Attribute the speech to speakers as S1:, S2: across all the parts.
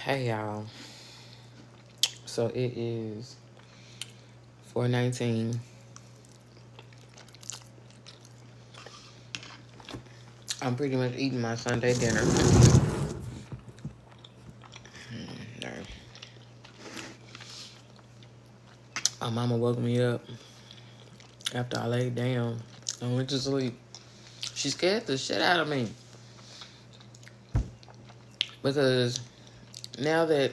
S1: Hey y'all. So it is 4:19. I'm pretty much eating my Sunday dinner. There. My mama woke me up after I laid down and went to sleep. She scared the shit out of me because now that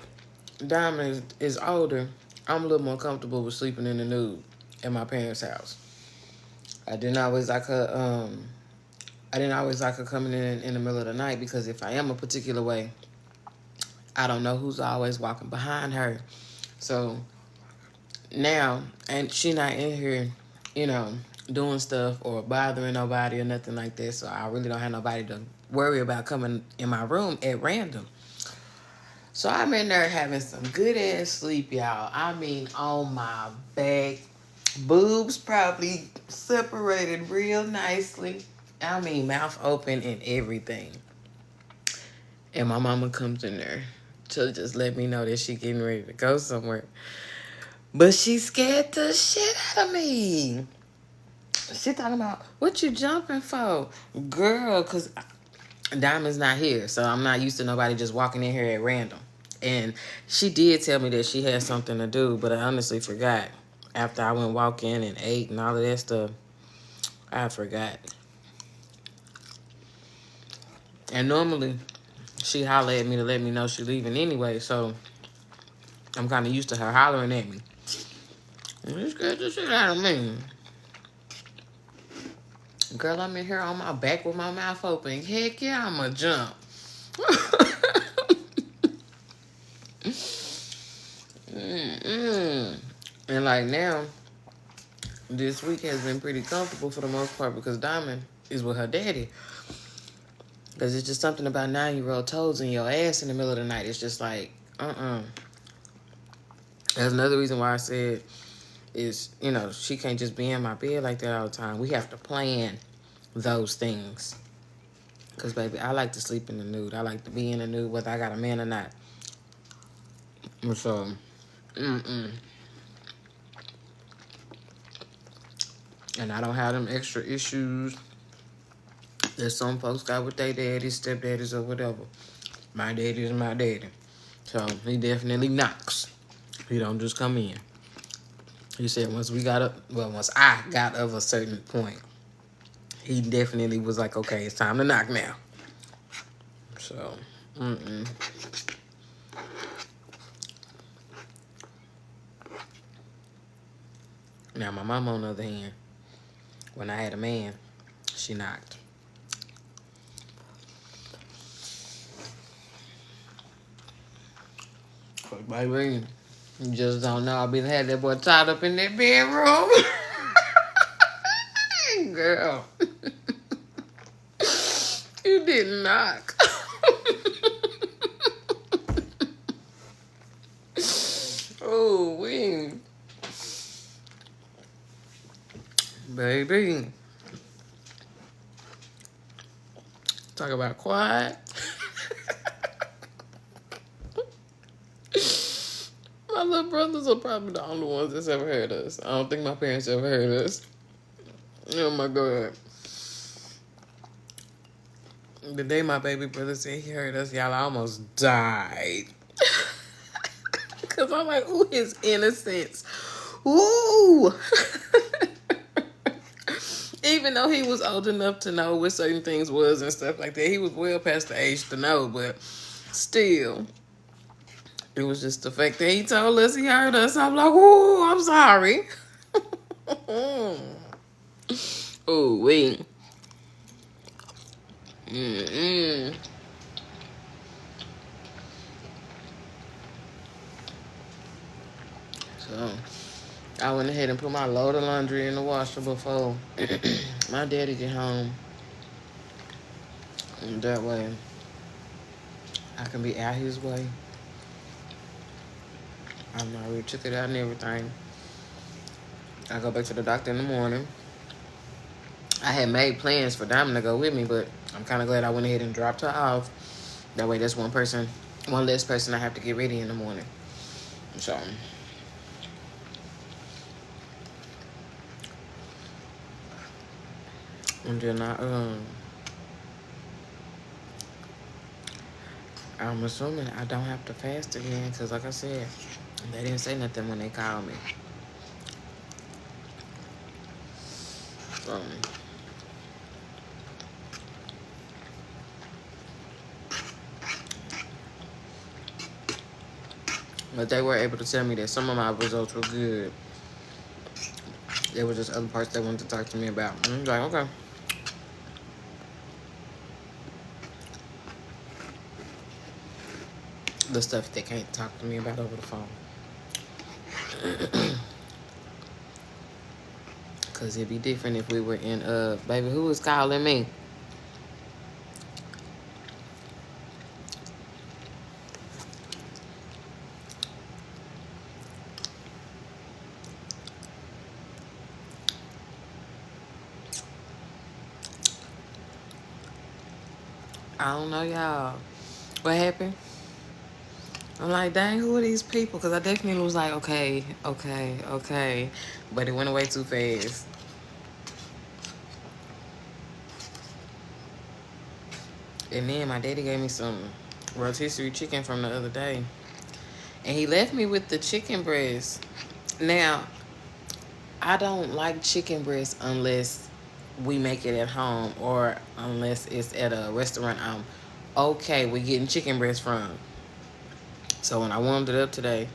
S1: Diamond is older, I'm a little more comfortable with sleeping in the nude at my parents' house. I didn't always like her. I didn't always like her coming in the middle of the night because if I am a particular way, I don't know who's always walking behind her. So now, and she not in here, you know, doing stuff or bothering nobody or nothing like that. So I really don't have nobody to worry about coming in my room at random. So I'm in there having some good ass sleep, y'all. I mean, on my back, boobs probably separated real nicely. I mean, mouth open and everything. And my mama comes in there to just let me know that she getting ready to go somewhere. But she scared the shit out of me. She talking about, what you jumping for? Girl, because Diamond's not here. So I'm not used to nobody just walking in here at random. And she did tell me that she had something to do, but I honestly forgot. After I went walk in and ate and all of that stuff, I forgot. And normally, she holler at me to let me know she leaving anyway. So I'm kind of used to her hollering at me. And she scared the shit out of me. Girl, I'm in here on my back with my mouth open. Heck yeah, I'ma jump. And like now, this week has been pretty comfortable for the most part because Diamond is with her daddy. Because it's just something about 9-year-old toes in your ass in the middle of the night. It's just like, That's another reason why I said is, she can't just be in my bed like that all the time. We have to plan those things. Because, baby, I like to sleep in the nude. I like to be in the nude whether I got a man or not. So, And I don't have them extra issues that some folks got with their daddies, stepdaddies, or whatever. My daddy is my daddy. So, he definitely knocks. He don't just come in. He said once I got of a certain point, he definitely was like, okay, it's time to knock now. So, Now, my mama, on the other hand, when I had a man, she knocked. But, baby, you just don't know. I been had that boy tied up in that bedroom. Girl. You did knock. Oh, we. Baby. Talk about quiet. My little brothers are probably the only ones that's ever heard us. I don't think my parents ever heard us. Oh my God. The day my baby brother said he heard us, y'all, I almost died. Because I'm like, ooh, his innocence. Ooh. Even though he was old enough to know what certain things was and stuff like that, he was well past the age to know, but still, it was just the fact that he told us he heard us. I'm like, ooh, I'm sorry. Ooh, wait. So, I went ahead and put my load of laundry in the washer before my daddy get home. And that way, I can be out his way. I'm already took it out and everything. I go back to the doctor in the morning. I had made plans for Diamond to go with me, but I'm kind of glad I went ahead and dropped her off. That way, that's one person one less person I have to get ready in the morning. So, and then I'm assuming I don't have to fast again, because like I said, they didn't say nothing when they called me. So, but they were able to tell me that some of my results were good. There were just other parts they wanted to talk to me about. And I'm like, okay. The stuff they can't talk to me about over the phone. Because it'd be different if we were in, baby, who was calling me? I don't know, y'all. What happened? I'm like, dang, who are these people? Because I definitely was like, okay. But it went away too fast. And then my daddy gave me some rotisserie chicken from the other day. And he left me with the chicken breast. Now, I don't like chicken breast unless we make it at home or unless it's at a restaurant I'm okay with getting chicken breast from. So when I warmed it up today,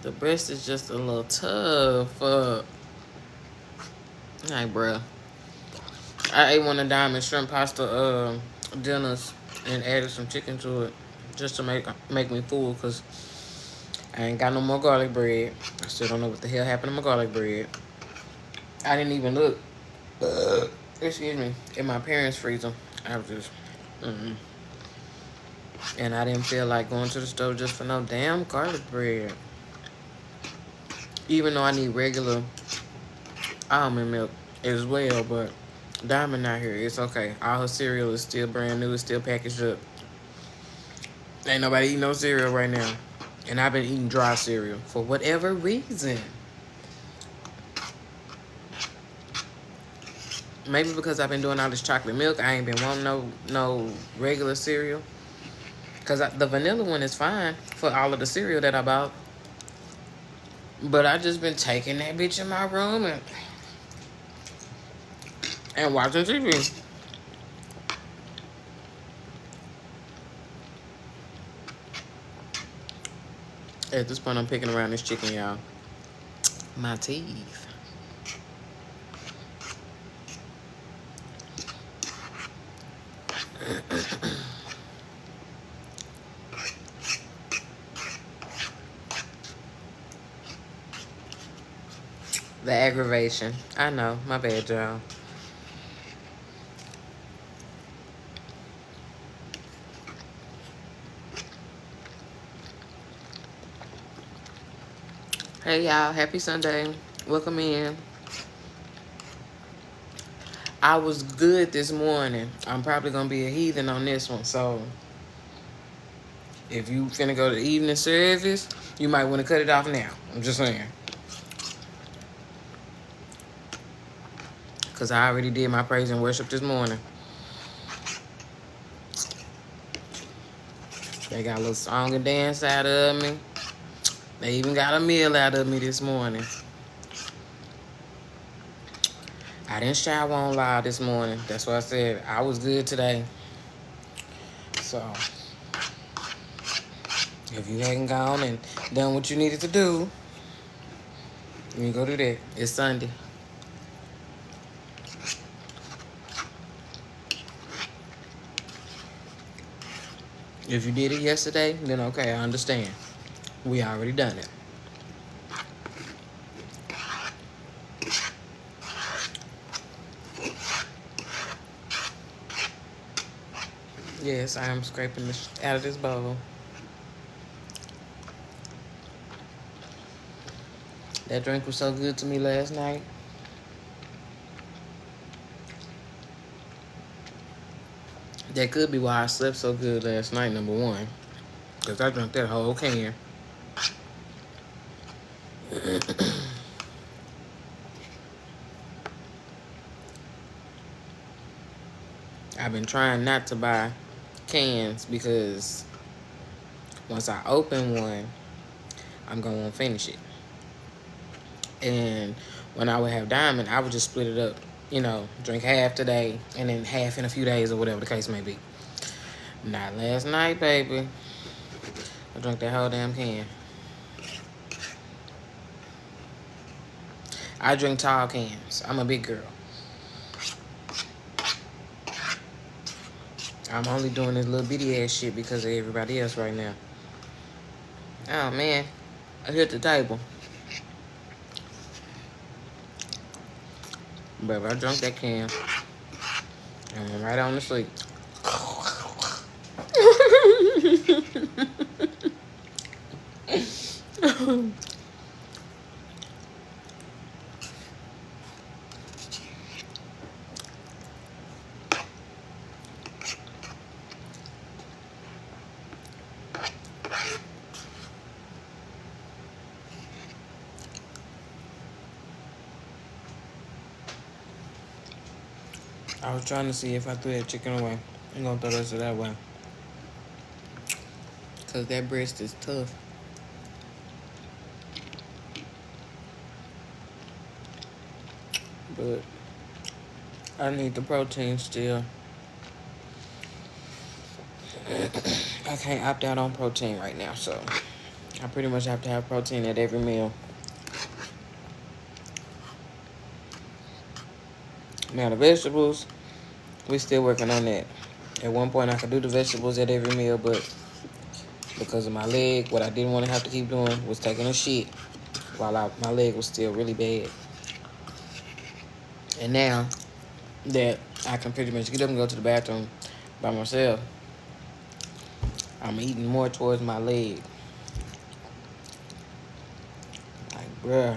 S1: the breast is just a little tough. Like, bruh. I ate one of Diamond shrimp pasta dinners and added some chicken to it just to make me full, because I ain't got no more garlic bread. I still don't know what the hell happened to my garlic bread. I didn't even look, excuse me, in my parents' freezer. I was just, and I didn't feel like going to the store just for no damn garlic bread. Even though I need regular almond milk as well, but Diamond not here. It's okay. All her cereal is still brand new. It's still packaged up. Ain't nobody eating no cereal right now. And I've been eating dry cereal for whatever reason. Maybe because I've been doing all this chocolate milk, I ain't been wanting no regular cereal. Because the vanilla one is fine for all of the cereal that I bought. But I just been taking that bitch in my room and watching TV. At this point, I'm picking around this chicken, y'all. My teeth. The aggravation. I know. My bad, y'all. Hey, y'all. Happy Sunday. Welcome in. I was good this morning. I'm probably going to be a heathen on this one. So, if you finna go to the evening service, you might want to cut it off now. I'm just saying. Because I already did my praise and worship this morning. They got a little song and dance out of me. They even got a meal out of me this morning. I didn't shower on live this morning. That's why I said I was good today. So, if you hadn't gone and done what you needed to do, you go do that. It's Sunday. If you did it yesterday, then okay, I understand. We already done it. Yes, I am scraping this out of this bowl. That drink was so good to me last night. That could be why I slept so good last night, number one. Because I drank that whole can. I've been trying not to buy cans because once I open one, I'm going to want to finish it. And when I would have Diamond, I would just split it up. You know, drink half today and then half in a few days or whatever the case may be. Not last night, baby. I drank that whole damn can. I drink tall cans. I'm a big girl. I'm only doing this little bitty ass shit because of everybody else right now. Oh, man. I hit the table. But I drank that can. And went right on to sleep. I was trying to see if I threw that chicken away. I'm gonna throw this that way. Cause that breast is tough. But I need the protein still. I can't opt out on protein right now, so I pretty much have to have protein at every meal. Now the vegetables, we still working on that. At one point I could do the vegetables at every meal, but because of my leg, what I didn't want to have to keep doing was taking a shit while my leg was still really bad. And now that I can pretty much get up and go to the bathroom by myself, I'm eating more towards my leg. Like, bruh.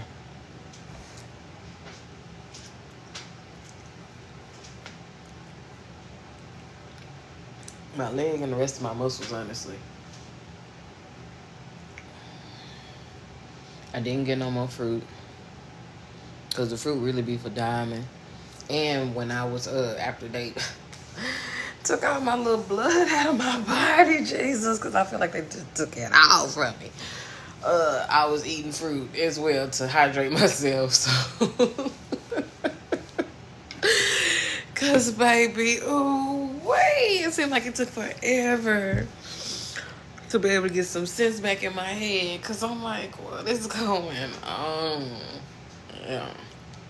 S1: My leg and the rest of my muscles, honestly. I didn't get no more fruit. Because the fruit really be for Diamond. And when I was, after they took all my little blood out of my body, Jesus, because I feel like they just took it all from me. I was eating fruit as well to hydrate myself, so. Because, baby, ooh, wait, it seemed like it took forever to be able to get some sense back in my head. Because I'm like, what is going on? Yeah.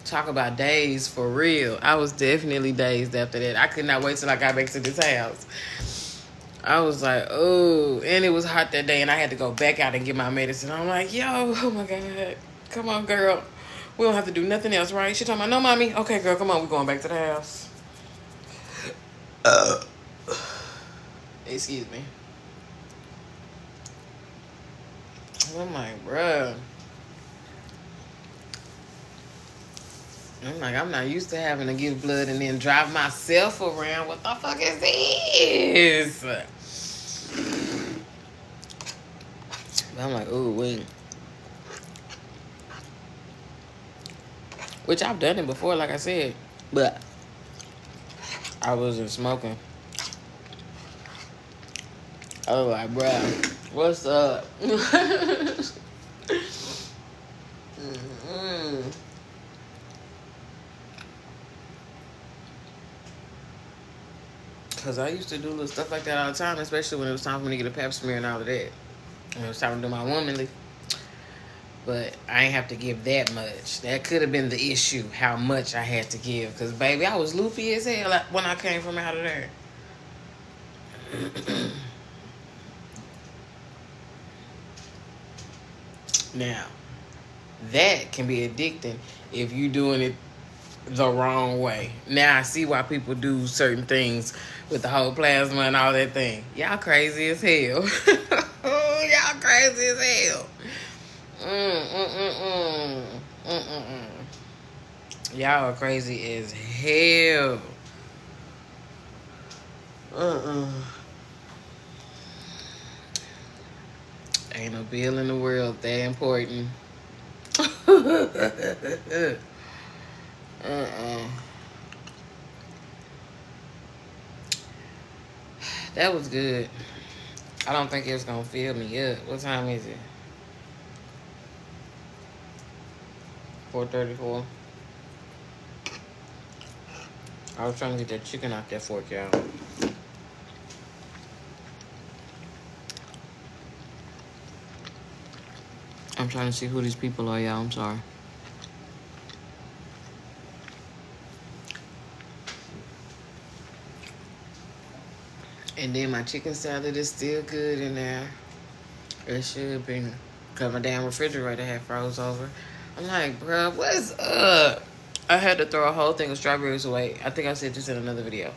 S1: Talk about days for real. I was definitely dazed after that. I could not wait till I got back to this house. I was like, oh, and it was hot that day, and I had to go back out and get my medicine. I'm like, yo, oh my God. Come on, girl. We don't have to do nothing else, right? She talking about, no, mommy. Okay, girl, come on. We're going back to the house. Excuse me. I'm like, bruh. I'm like, I'm not used to having to give blood and then drive myself around. What the fuck is this? I'm like, ooh, wait. Which I've done it before, like I said. But I wasn't smoking. I was like, bruh, what's up? Because I used to do little stuff like that all the time, especially when it was time for me to get a pap smear and all of that. And it was time to do my womanly. But I ain't have to give that much. That could have been the issue, how much I had to give. Because, baby, I was loopy as hell when I came from out of there. Now, that can be addicting if you doing it the wrong way. Now I see why people do certain things with the whole plasma and all that thing. Y'all crazy as hell. Y'all crazy as hell. Y'all are crazy as hell. Uh-uh. Ain't no bill in the world that important. That was good. I don't think it was gonna fill me up. What time is it? 4:34. I was trying to get that chicken out that fork, y'all. I'm trying to see who these people are, y'all. I'm sorry. And then my chicken salad is still good in there. It should be. Because my damn refrigerator had froze over. I'm like, bro, what's up? I had to throw a whole thing of strawberries away. I think I said this in another video.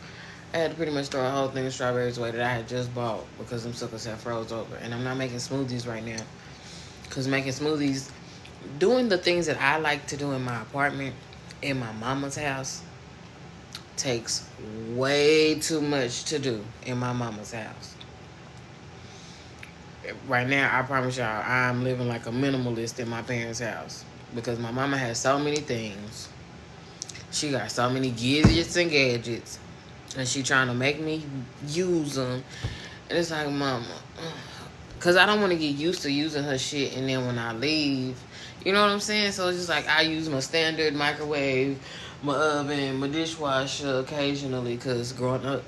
S1: I had to pretty much throw a whole thing of strawberries away that I had just bought because them suckers had froze over. And I'm not making smoothies right now. Because making smoothies, doing the things that I like to do in my apartment, in my mama's house, takes way too much to do in my mama's house. Right now, I promise y'all, I'm living like a minimalist in my parents' house. Because my mama has so many things. She got so many gadgets and gadgets. And she trying to make me use them. And it's like, mama. Because I don't want to get used to using her shit. And then when I leave, you know what I'm saying? So it's just like I use my standard microwave, my oven, my dishwasher occasionally. Because growing up,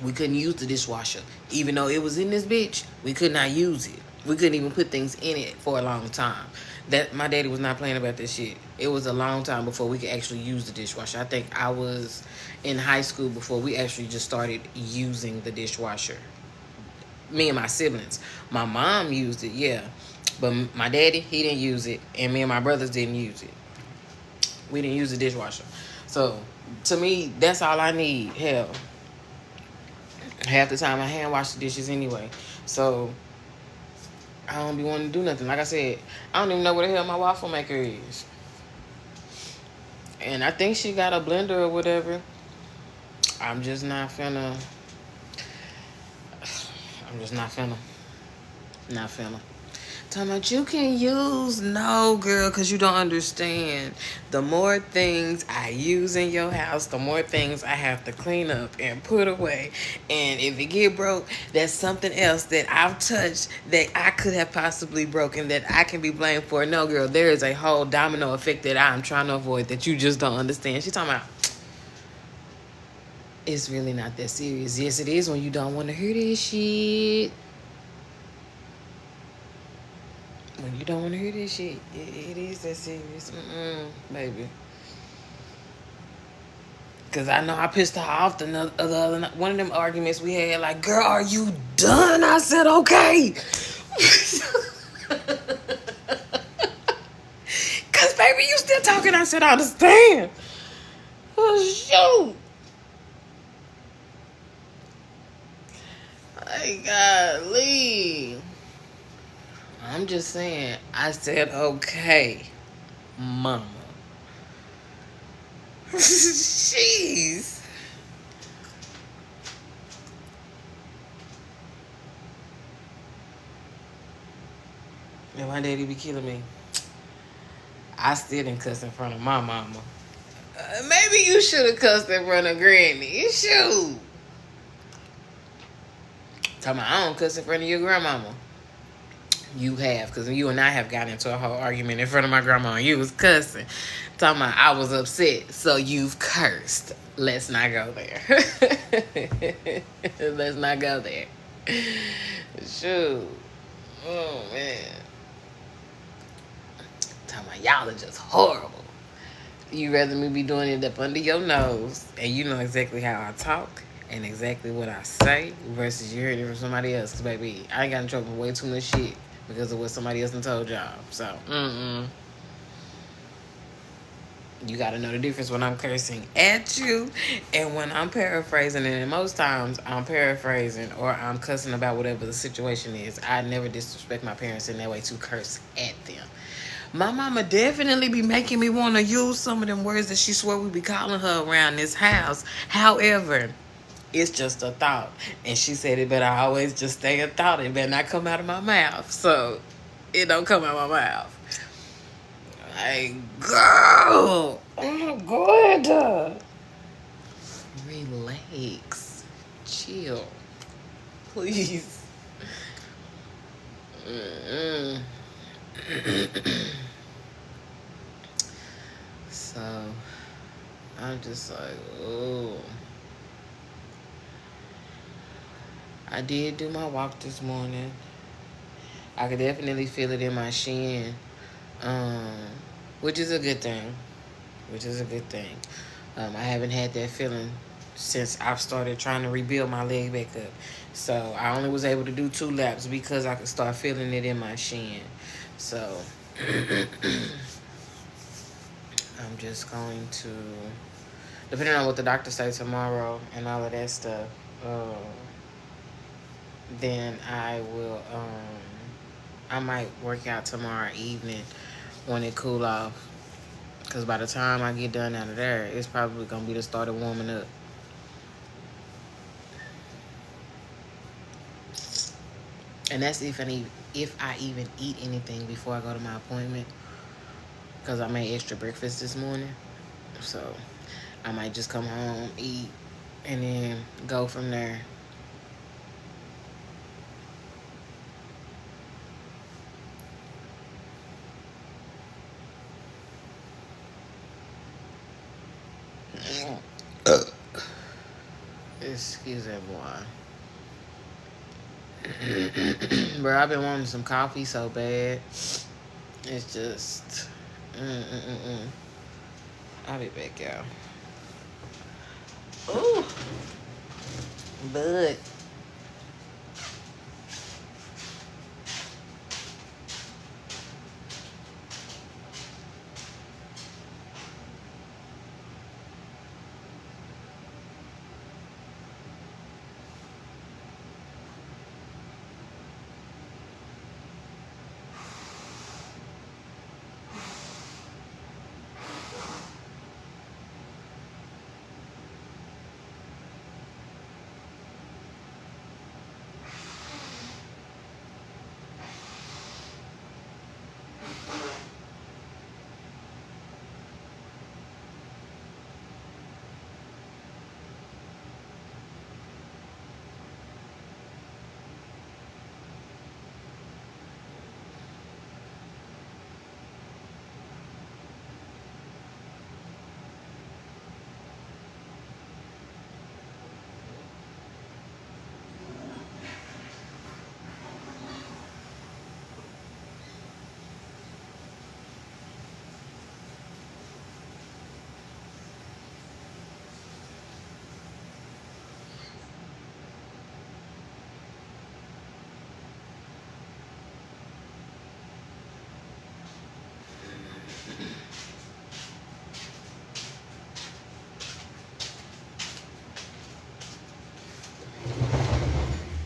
S1: we couldn't use the dishwasher. Even though it was in this bitch, we could not use it. We couldn't even put things in it for a long time. That my daddy was not playing about this shit. It was a long time before we could actually use the dishwasher. I think I was in high school before we actually just started using the dishwasher. Me and my siblings. My mom used it, yeah. But my daddy, he didn't use it. And me and my brothers didn't use it. We didn't use the dishwasher. So, to me, that's all I need. Hell. Half the time I hand wash the dishes anyway. So, I don't be wanting to do nothing. Like I said, I don't even know where the hell my waffle maker is. And I think she got a blender or whatever. I'm just not finna. Not finna. Talking about you can use. No, girl, because you don't understand. The more things I use in your house, the more things I have to clean up and put away. And if it get broke, that's something else that I've touched that I could have possibly broken that I can be blamed for. No, girl, there is a whole domino effect that I'm trying to avoid that you just don't understand. She's talking about, it's really not that serious. Yes, it is when you don't want to hear this shit. When you don't want to hear this shit, it is that serious. Baby. Because I know I pissed her off the other night. One of them arguments we had, like, girl, are you done? I said, okay. Because, baby, you still talking. I said, I understand. Oh, shoot. My golly. I'm just saying, I said, okay, mama. Jeez. And my daddy be killing me. I still didn't cuss in front of my mama. Maybe you should have cussed in front of Granny. Shoot. Talking about, I don't cuss in front of your grandmama. You have, because you and I have gotten into a whole argument in front of my grandma and you was cussing. Talking about I was upset, so you've cursed. Let's not go there. Let's not go there. Shoot. Oh, man. Talking about y'all are just horrible. You rather me be doing it up under your nose and you know exactly how I talk and exactly what I say versus you hearing it from somebody else. Because, baby, I ain't got in trouble with way too much shit because of what somebody else done told y'all. So, you got to know the difference when I'm cursing at you and when I'm paraphrasing. And most times I'm paraphrasing or I'm cussing about whatever the situation is. I never disrespect my parents in that way to curse at them. My mama definitely be making me want to use some of them words that she swore we be calling her around this house. However, It's just a thought. And she said it better always just stay a thought. It better not come out of my mouth. So it don't come out of my mouth. Like, girl, I'm good. Relax. Chill. Please. So I'm just like, oh. I did do my walk this morning. I could definitely feel it in my shin, um, which is a good thing. I haven't had that feeling since I've started trying to rebuild my leg back up. So I only was able to do 2 laps because I could start feeling it in my shin. So I'm just going to, depending on what the doctor says tomorrow and all of that stuff, then I might work out tomorrow evening when it cool off. Because by the time I get done out of there, it's probably going to be the start of warming up. And that's if I even eat anything before I go to my appointment. Because I made extra breakfast this morning. So I might just come home, eat, and then go from there. Excuse that boy. Bro, I've been wanting some coffee so bad. It's just, I'll be back, y'all. Ooh, bud.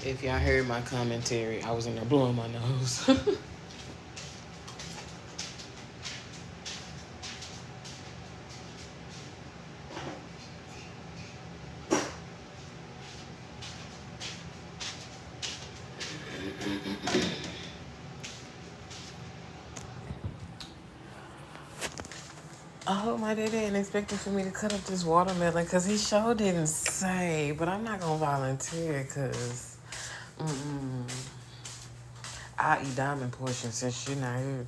S1: If y'all heard my commentary, I was in there blowing my nose. I hope my daddy ain't expecting for me to cut up this watermelon because he sure didn't say, but I'm not going to volunteer because I'll eat diamond portion since she's not here.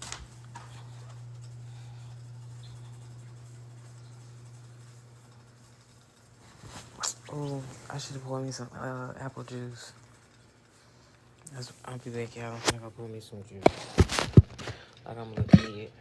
S1: Oh, I should have poured me some apple juice. I'll be back, y'all. I'm gonna go pour me some juice. Like I'm a little kid.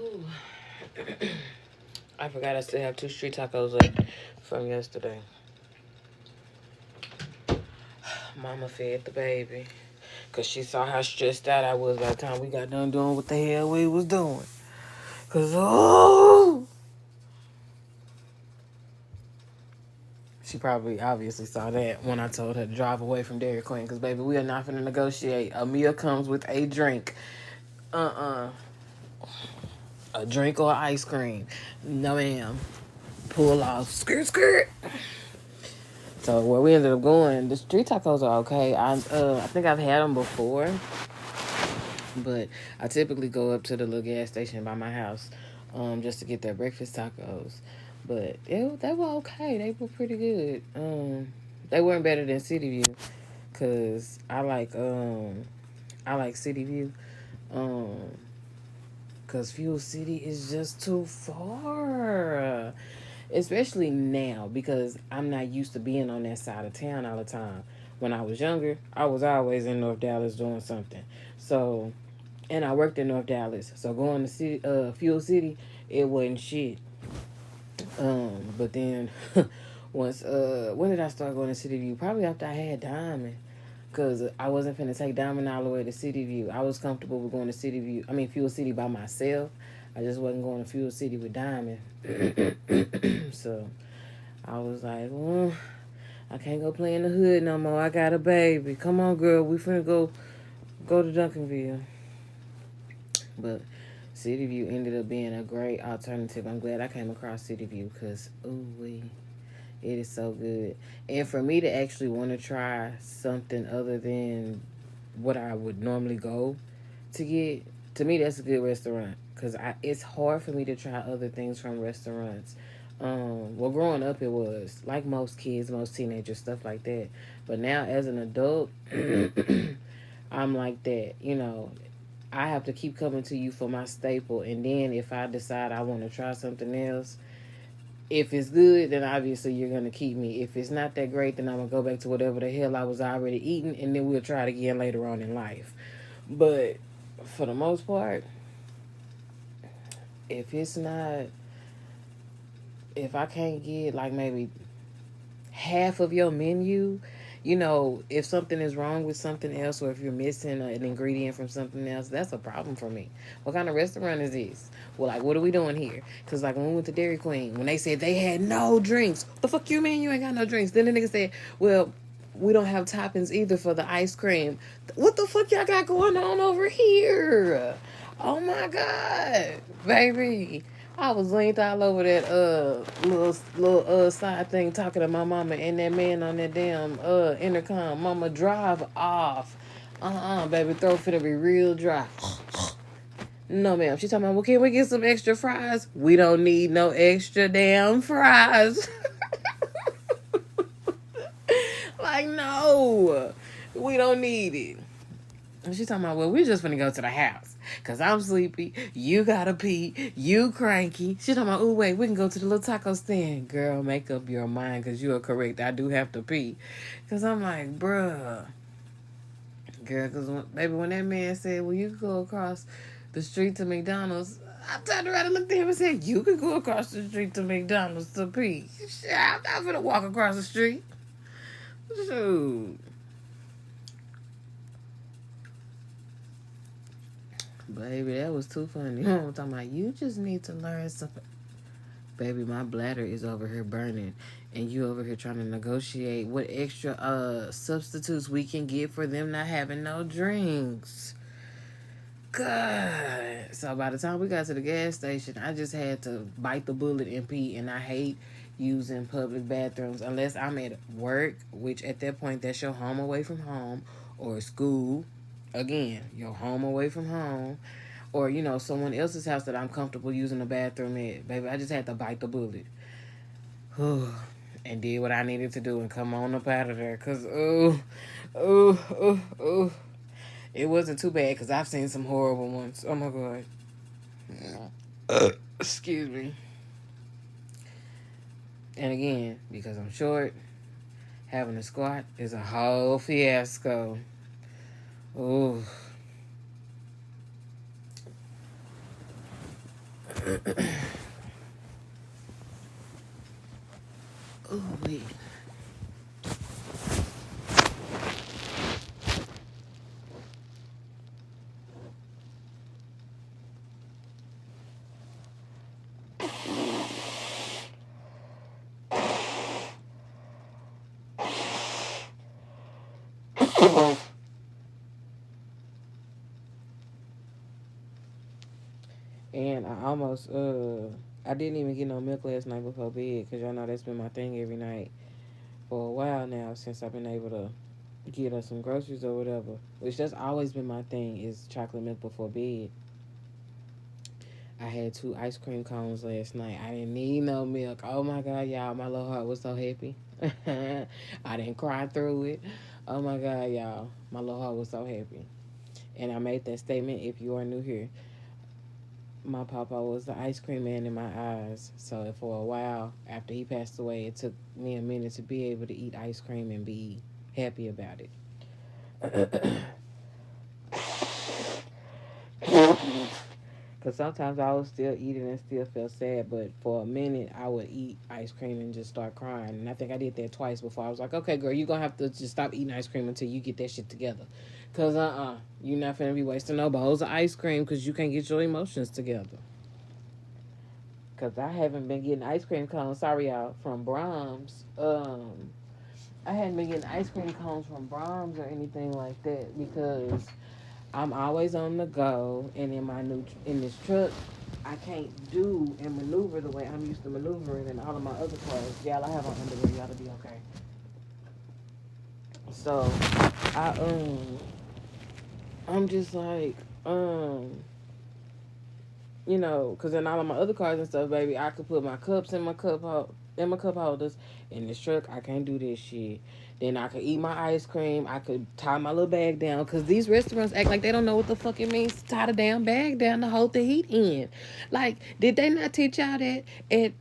S1: Ooh. I forgot I still have 2 street tacos left from yesterday. Mama fed the baby. Because she saw how stressed out I was by the time we got done doing what the hell we was doing. Because, oh! She probably obviously saw that when I told her to drive away from Dairy Queen. Because, baby, we are not going to negotiate. A meal comes with a drink. A drink or ice cream. No, ma'am. Pull off. Skirt, skirt. So, where we ended up going, the street tacos are okay. I think I've had them before. But I typically go up to the little gas station by my house just to get their breakfast tacos. But they were okay. They were pretty good. They weren't better than City View because I like City View because Fuel City is just too far. Especially now because I'm not used to being on that side of town all the time. When I was younger, I was always in North Dallas doing something. So, and I worked in North Dallas. So going to Fuel City, it wasn't shit. But then once when did I start going to City View? Probably after I had Diamond. Cause I wasn't finna take Diamond all the way to City View. I was comfortable with going to Fuel City by myself. I just wasn't going to Fuel City with Diamond. So I was like, well, I can't go play in the hood no more. I got a baby. Come on, girl. We finna go to Duncanville. But City View ended up being a great alternative. I'm glad I came across City View because, ooh-wee, it is so good. And for me to actually want to try something other than what I would normally go to get, to me, that's a good restaurant. Because it's hard for me to try other things from restaurants. Well, growing up, it was. Like most kids, most teenagers, stuff like that. But now, as an adult, I'm like that. You know, I have to keep coming to you for my staple. And then if I decide I want to try something else, if it's good, then obviously you're going to keep me. If it's not that great, then I'm going to go back to whatever the hell I was already eating, and then we'll try it again later on in life. But for the most part, if I can't get like maybe half of your menu, you know, if something is wrong with something else or if you're missing an ingredient from something else, that's a problem for me. What kind of restaurant is this? Well, like, what are we doing here? Because, like, when we went to Dairy Queen, when they said they had no drinks, the fuck you mean you ain't got no drinks? Then the nigga said, well, we don't have toppings either for the ice cream. What the fuck y'all got going on over here? Oh, my God, baby. I was leaned all over that little side thing talking to my mama and that man on that damn intercom. Mama, drive off. Baby, throat finna be real dry. No, ma'am. She talking about, well, can we get some extra fries? We don't need no extra damn fries. Like, no. We don't need it. And she talking about, well, we just finna go to the house. Because I'm sleepy. You gotta pee. You cranky. She talking about, ooh, wait, we can go to the little taco stand. Girl, make up your mind because you are correct. I do have to pee. Because I'm like, bruh. Girl, because, baby, when that man said, well, you can go across the street to McDonald's, I turned around and looked at him and said, you can go across the street to McDonald's to pee. Shit, I'm not finna walk across the street. Shoot. Baby, that was too funny. I'm talking about, you just need to learn something. Baby, my bladder is over here burning. And you over here trying to negotiate what extra substitutes we can get for them not having no drinks. God. So by the time we got to the gas station, I just had to bite the bullet and pee. And I hate using public bathrooms unless I'm at work, which at that point, that's your home away from home, or school. Again, your home away from home, or, you know, someone else's house that I'm comfortable using the bathroom at. Baby, I just had to bite the bullet. And did what I needed to do and come on up out of there. Because, it wasn't too bad because I've seen some horrible ones. Oh, my God. Excuse me. And again, because I'm short, having a squat is a whole fiasco. Ooh. Oh, wait. And I didn't even get no milk last night before bed because y'all know that's been my thing every night for a while now since I've been able to get us some groceries or whatever. Which that's always been my thing is chocolate milk before bed. I had 2 ice cream cones last night. I didn't need no milk. Oh my god, y'all, my little heart was so happy. I didn't cry through it. Oh my god, y'all, my little heart was so happy. And I made that statement if you are new here. My papa was the ice cream man in my eyes. So for a while after he passed away, it took me a minute to be able to eat ice cream and be happy about it. Because sometimes I would still eat it and still feel sad, but for a minute I would eat ice cream and just start crying. And I think I did that twice before. I was like, okay, girl, you're going to have to just stop eating ice cream until you get that shit together. Because, you're not going to be wasting no bowls of ice cream because you can't get your emotions together. Because I haven't been getting ice cream cones, sorry y'all, from Brahms. I hadn't been getting ice cream cones from Brahms or anything like that because I'm always on the go, and in this truck, I can't do and maneuver the way I'm used to maneuvering in all of my other cars. Y'all, I have on underwear. Y'all to be okay. So, I I'm just like because in all of my other cars and stuff, baby, I could put my cups in my cup holders. In this truck, I can't do this shit. Then I could eat my ice cream. I could tie my little bag down. Because these restaurants act like they don't know what the fuck it means to tie the damn bag down to hold the heat in. Like, did they not teach y'all that at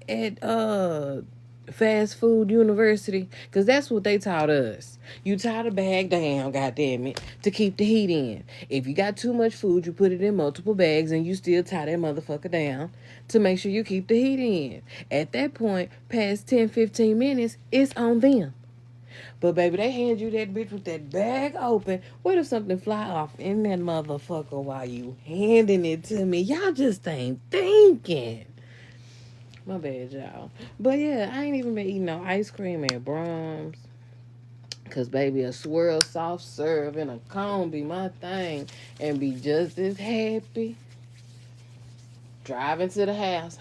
S1: fast food university? Because that's what they taught us. You tie the bag down, goddamn it, to keep the heat in. If you got too much food, you put it in multiple bags and you still tie that motherfucker down to make sure you keep the heat in. At that point, past 10, 15 minutes, it's on them. But baby, they hand you that bitch with that bag open. What if something fly off in that motherfucker while you handing it to me? Y'all just ain't thinking. My bad, y'all. But yeah, I ain't even been eating no ice cream at Brahms. Cause baby, a swirl soft serve and a cone be my thing, and be just as happy driving to the house,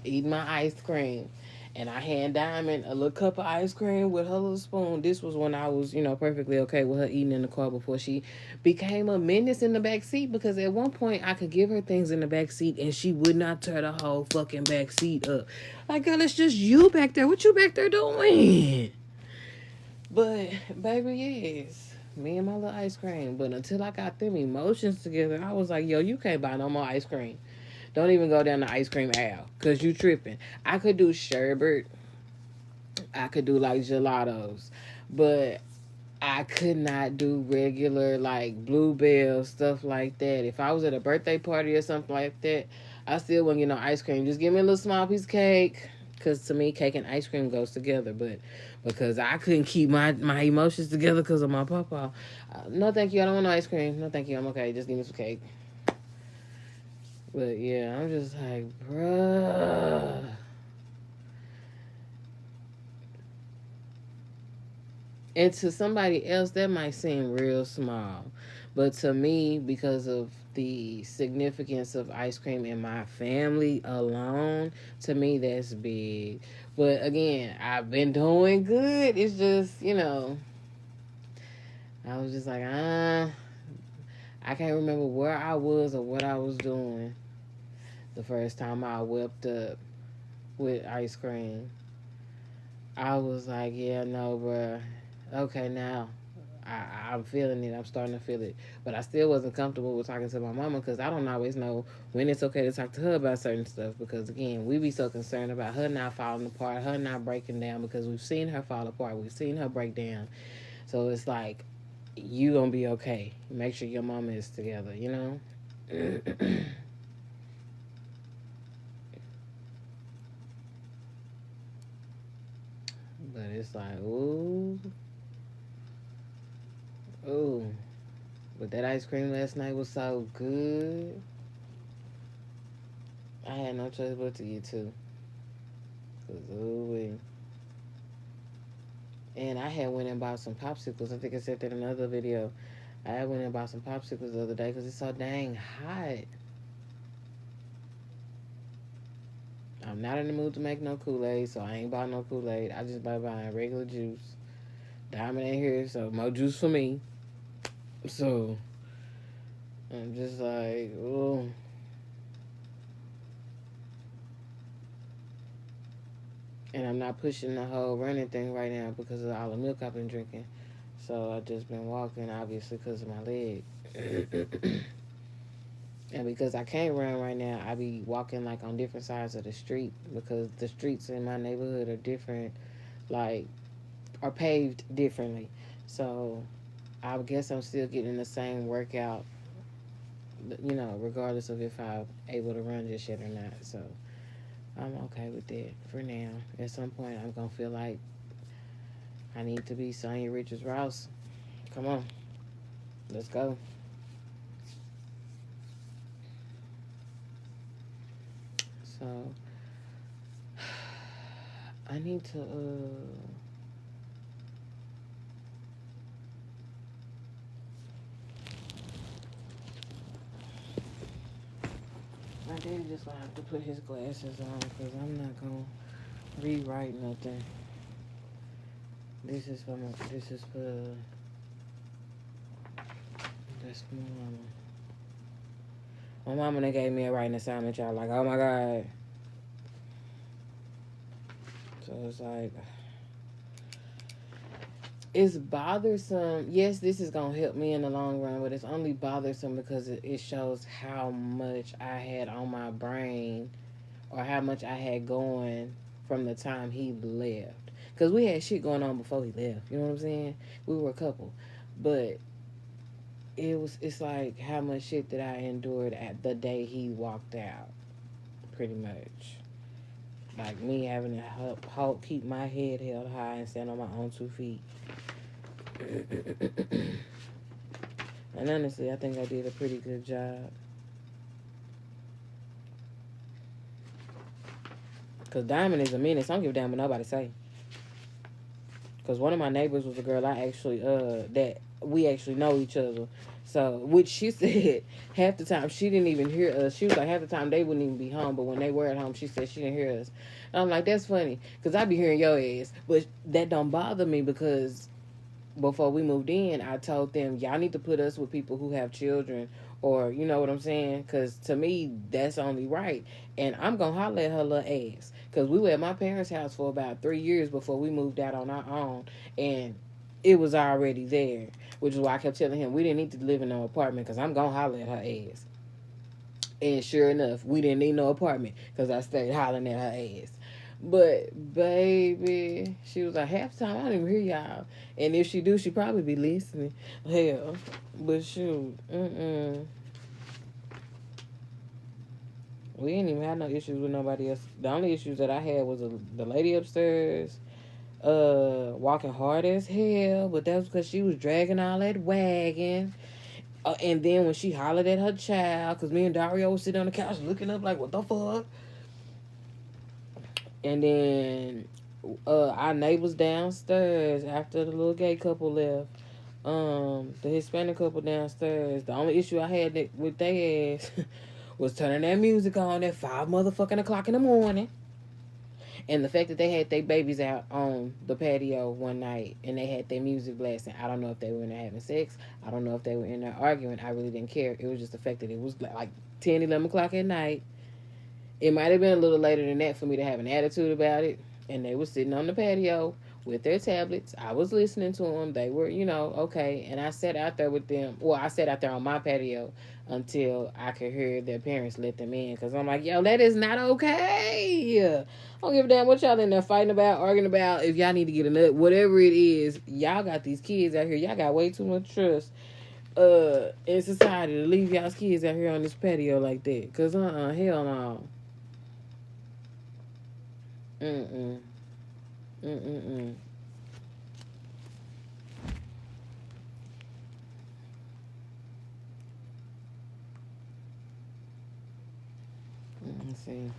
S1: eating my ice cream, and I hand Diamond a little cup of ice cream with her little spoon. This was when I was, perfectly okay with her eating in the car before she became a menace in the back seat. Because at one point I could give her things in the back seat and she would not tear the whole fucking back seat up. Like, girl, it's just you back there. What you back there doing? But baby, yes, me and my little ice cream. But until I got them emotions together, I was like, yo, you can't buy no more ice cream. Don't even go down the ice cream aisle, cause you tripping. I could do sherbet, I could do like gelatos, but I could not do regular like bluebell stuff like that. If I was at a birthday party or something like that, I still wouldn't get no ice cream. Just give me a little small piece of cake. Cause to me, cake and ice cream goes together. But because I couldn't keep my emotions together because of my papa, no thank you. I don't want no ice cream. No thank you. I'm okay. Just give me some cake. But yeah, I'm just like, bruh. And to somebody else, that might seem real small. But to me, because of the significance of ice cream in my family alone, to me, that's big. But again, I've been doing good. It's just, I was just like, I can't remember where I was or what I was doing the first time I whipped up with ice cream. I was like, yeah, no, bruh. Okay, now I'm feeling it. I'm starting to feel it. But I still wasn't comfortable with talking to my mama because I don't always know when it's okay to talk to her about certain stuff. Because, again, we be so concerned about her not falling apart, her not breaking down because we've seen her fall apart. We've seen her break down. So it's like, you going to be okay. Make sure your mama is together, it's like, ooh, ooh. But that ice cream last night was so good. I had no choice but to eat two. Cause ooh, and I had went and bought some popsicles. I think I said that in another video. I had went and bought some popsicles the other day because it's so dang hot. I'm not in the mood to make no Kool-Aid, so I ain't bought no Kool-Aid. I just buying regular juice. Diamond ain't here, so more juice for me. So I'm just like, oh. And I'm not pushing the whole running thing right now because of all the milk I've been drinking. So I just been walking, obviously, because of my leg. And because I can't run right now, I be walking like on different sides of the street because the streets in my neighborhood are different, like are paved differently. So I guess I'm still getting the same workout, regardless of if I'm able to run this shit or not. So I'm okay with that for now. At some point, I'm gonna feel like I need to be Sonya Richards Rouse. Come on, let's go. So I need to my daddy just gonna have to put his glasses on because I'm not gonna rewrite nothing. This is for that's my mama. My mama done gave me a writing assignment, y'all. Like, oh my God. So it's like, it's bothersome. Yes, this is gonna help me in the long run, but it's only bothersome because it shows how much I had on my brain or how much I had going from the time he left. Because we had shit going on before he left. You know what I'm saying? We were a couple. But it's like how much shit that I endured at the day he walked out. Pretty much. Like me having to help keep my head held high and stand on my own 2 feet. And honestly, I think I did a pretty good job. Because Diamond is a menace. I don't give a damn what nobody say. Because one of my neighbors was a girl that we actually know each other. So, which she said half the time she didn't even hear us. She was like, half the time they wouldn't even be home. But when they were at home, she said she didn't hear us. And I'm like, that's funny. Because I be hearing your ass. But that don't bother me because before we moved in, I told them, y'all need to put us with people who have children or, you know what I'm saying? Because to me, that's only right. And I'm going to holler at her little ass. Because we were at my parents' house for about 3 years before we moved out on our own. And it was already there. Which is why I kept telling him, we didn't need to live in no apartment because I'm going to holler at her ass. And sure enough, we didn't need no apartment because I stayed hollering at her ass. But baby, she was like, half the time I don't even hear y'all. And if she do, she probably be listening. Hell. But shoot. We ain't even had no issues with nobody else. The only issues that I had was the lady upstairs walking hard as hell, but that was because she was dragging all that wagon. And then when she hollered at her child, because me and Dario was sitting on the couch looking up like, what the fuck? And then our neighbors downstairs, after the little gay couple left, the Hispanic couple downstairs, the only issue I had with their ass was turning that music on at 5 motherfucking o'clock in the morning. And the fact that they had their babies out on the patio one night and they had their music blasting. I don't know if they were in there having sex. I don't know if they were in there arguing. I really didn't care. It was just the fact that it was like 10, 11 o'clock at night. It might have been a little later than that for me to have an attitude about it. And they were sitting on the patio with their tablets. I was listening to them. They were, okay. And I sat out there with them. Well, I sat out there on my patio until I could hear their parents let them in. Because I'm like, yo, that is not okay. I don't give a damn what y'all in there fighting about, arguing about. If y'all need to get a nut, whatever it is, y'all got these kids out here. Y'all got way too much trust in society to leave y'all's kids out here on this patio like that. Because, hell no. Mm-mm. Mm-mm-mm. Let's see.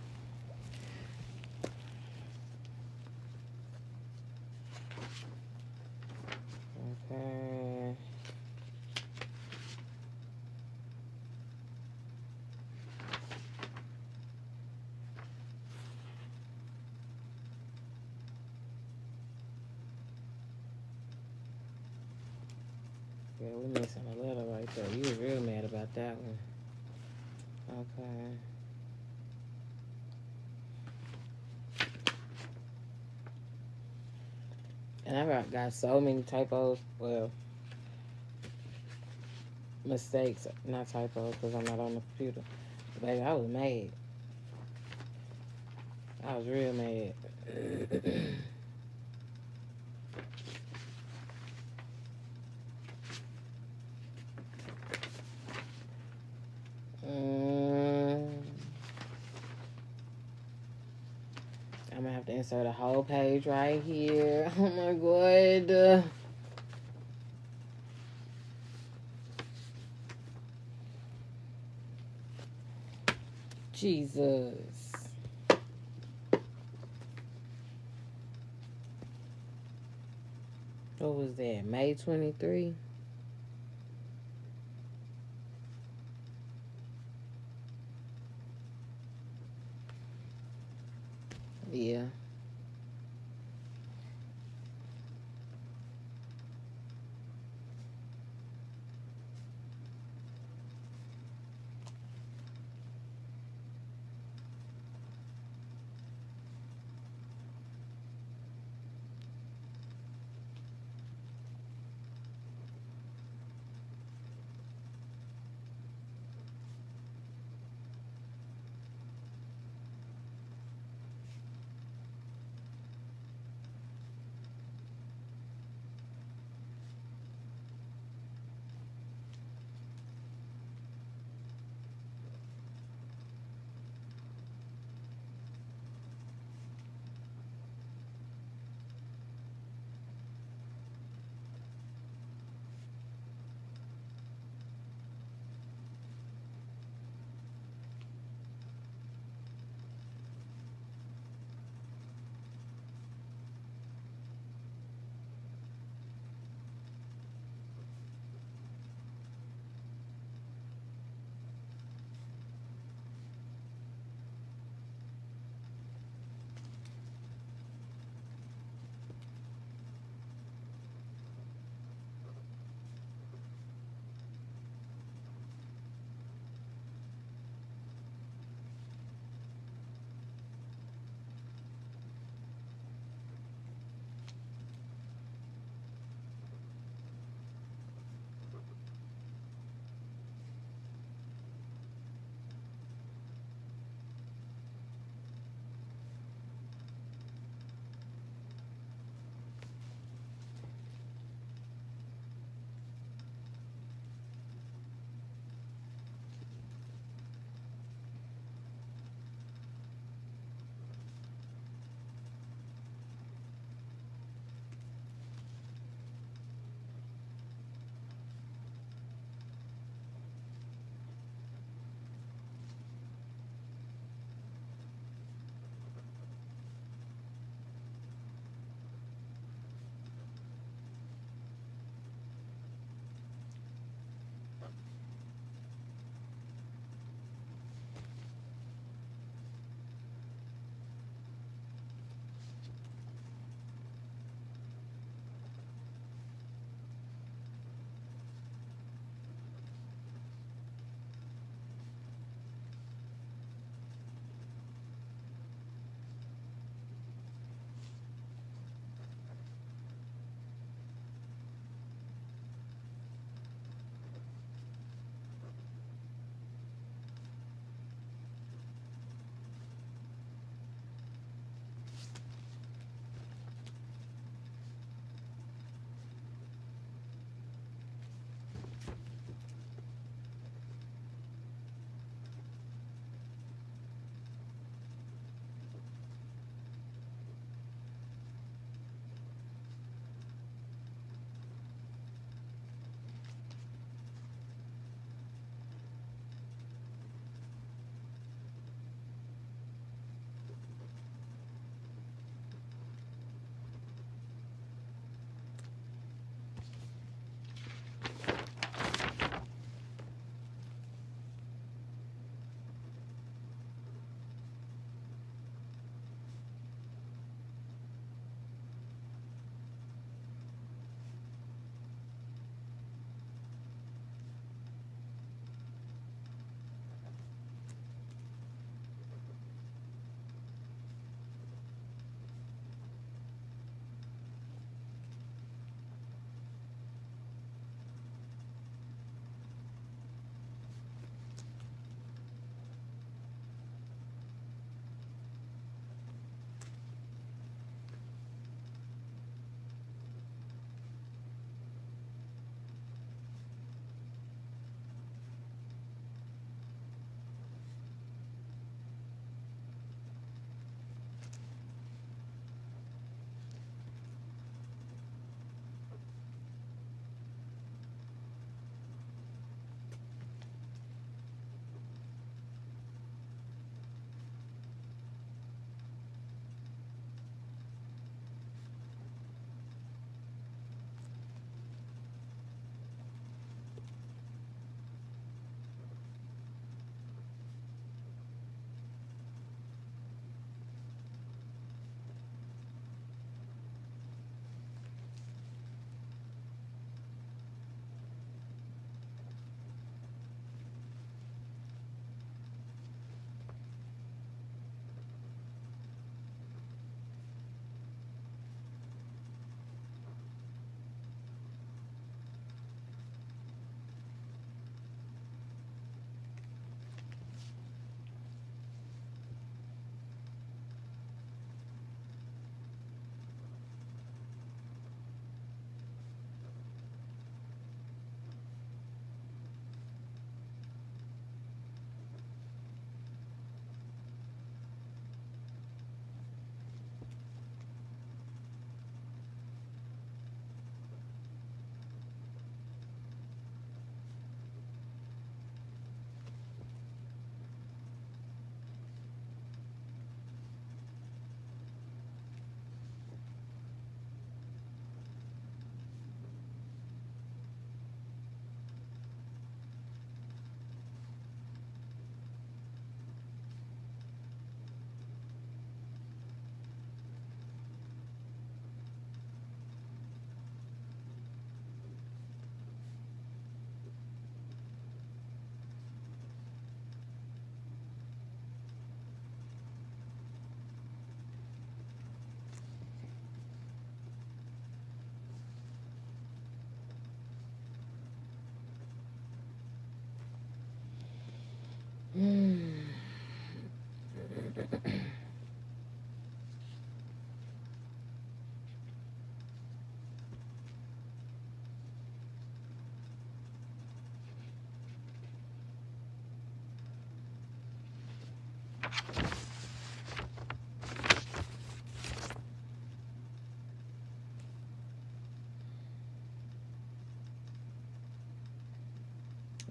S1: Okay. Yeah, we missing a letter right there. You was real mad about that one. Okay. And I got so many typos. Well, mistakes, not typos, because I'm not on the computer. But baby, I was mad. I was real mad. I'm gonna have to insert a whole page right here. Oh my god. Jesus. What was that? May 23? Yeah.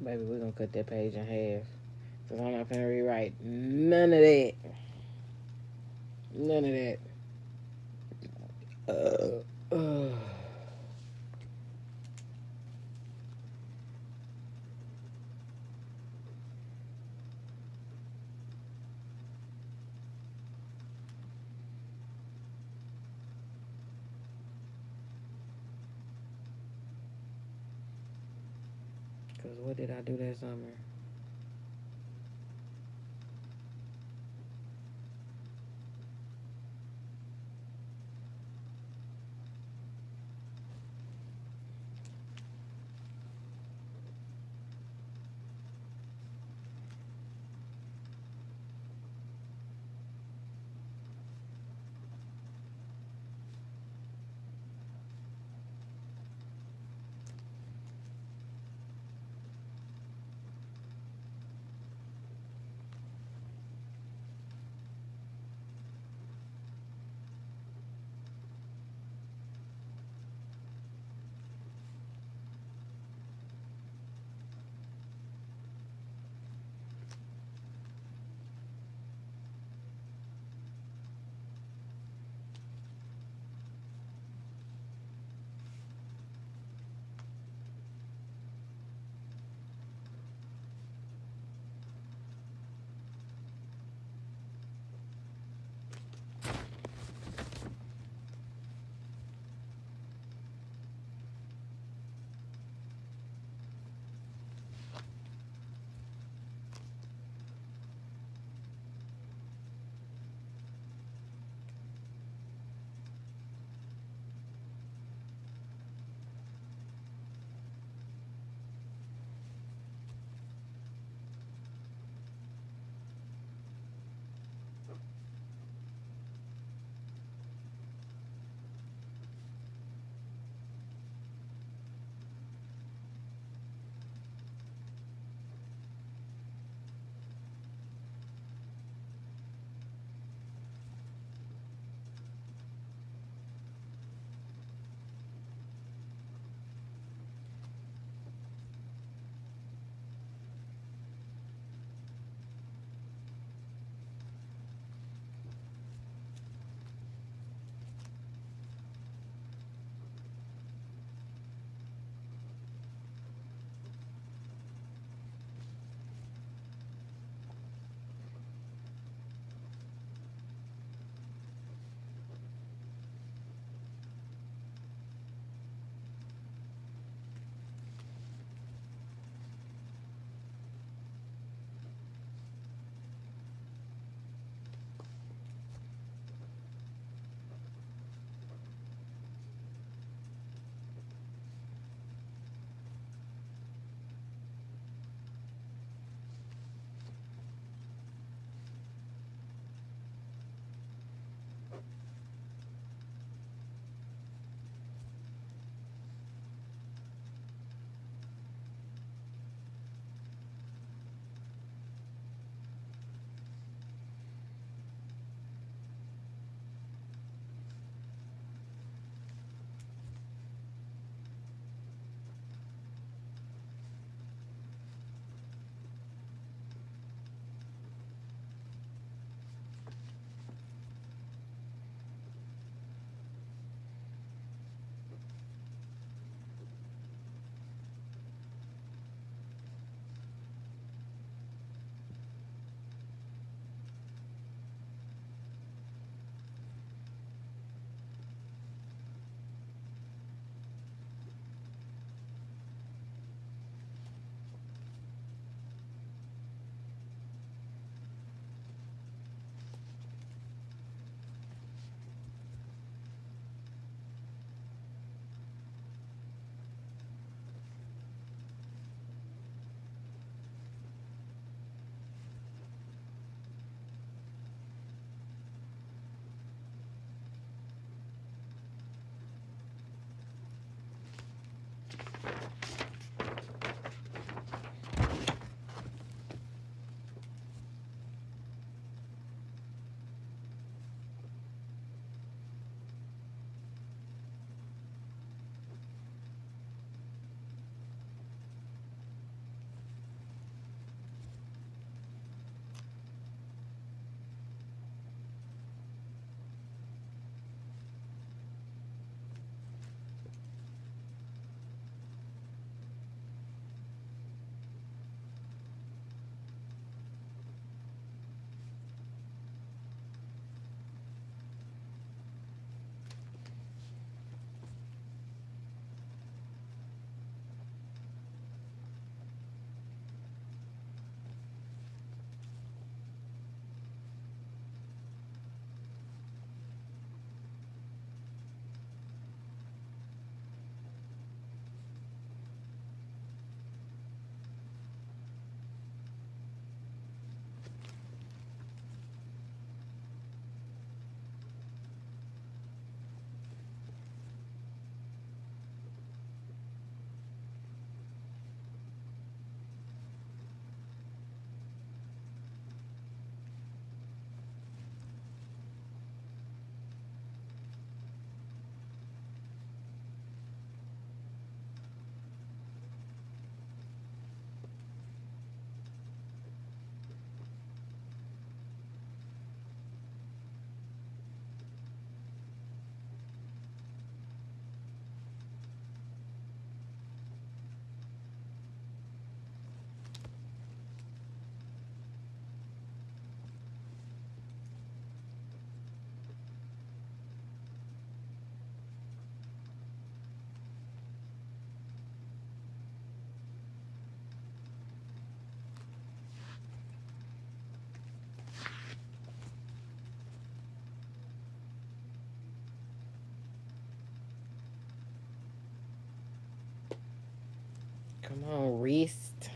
S1: Baby, we're gonna cut that page in half. Cause I'm not gonna rewrite none of that. None of that. Uh. Cause what did I do that summer?
S2: Come on, wrist.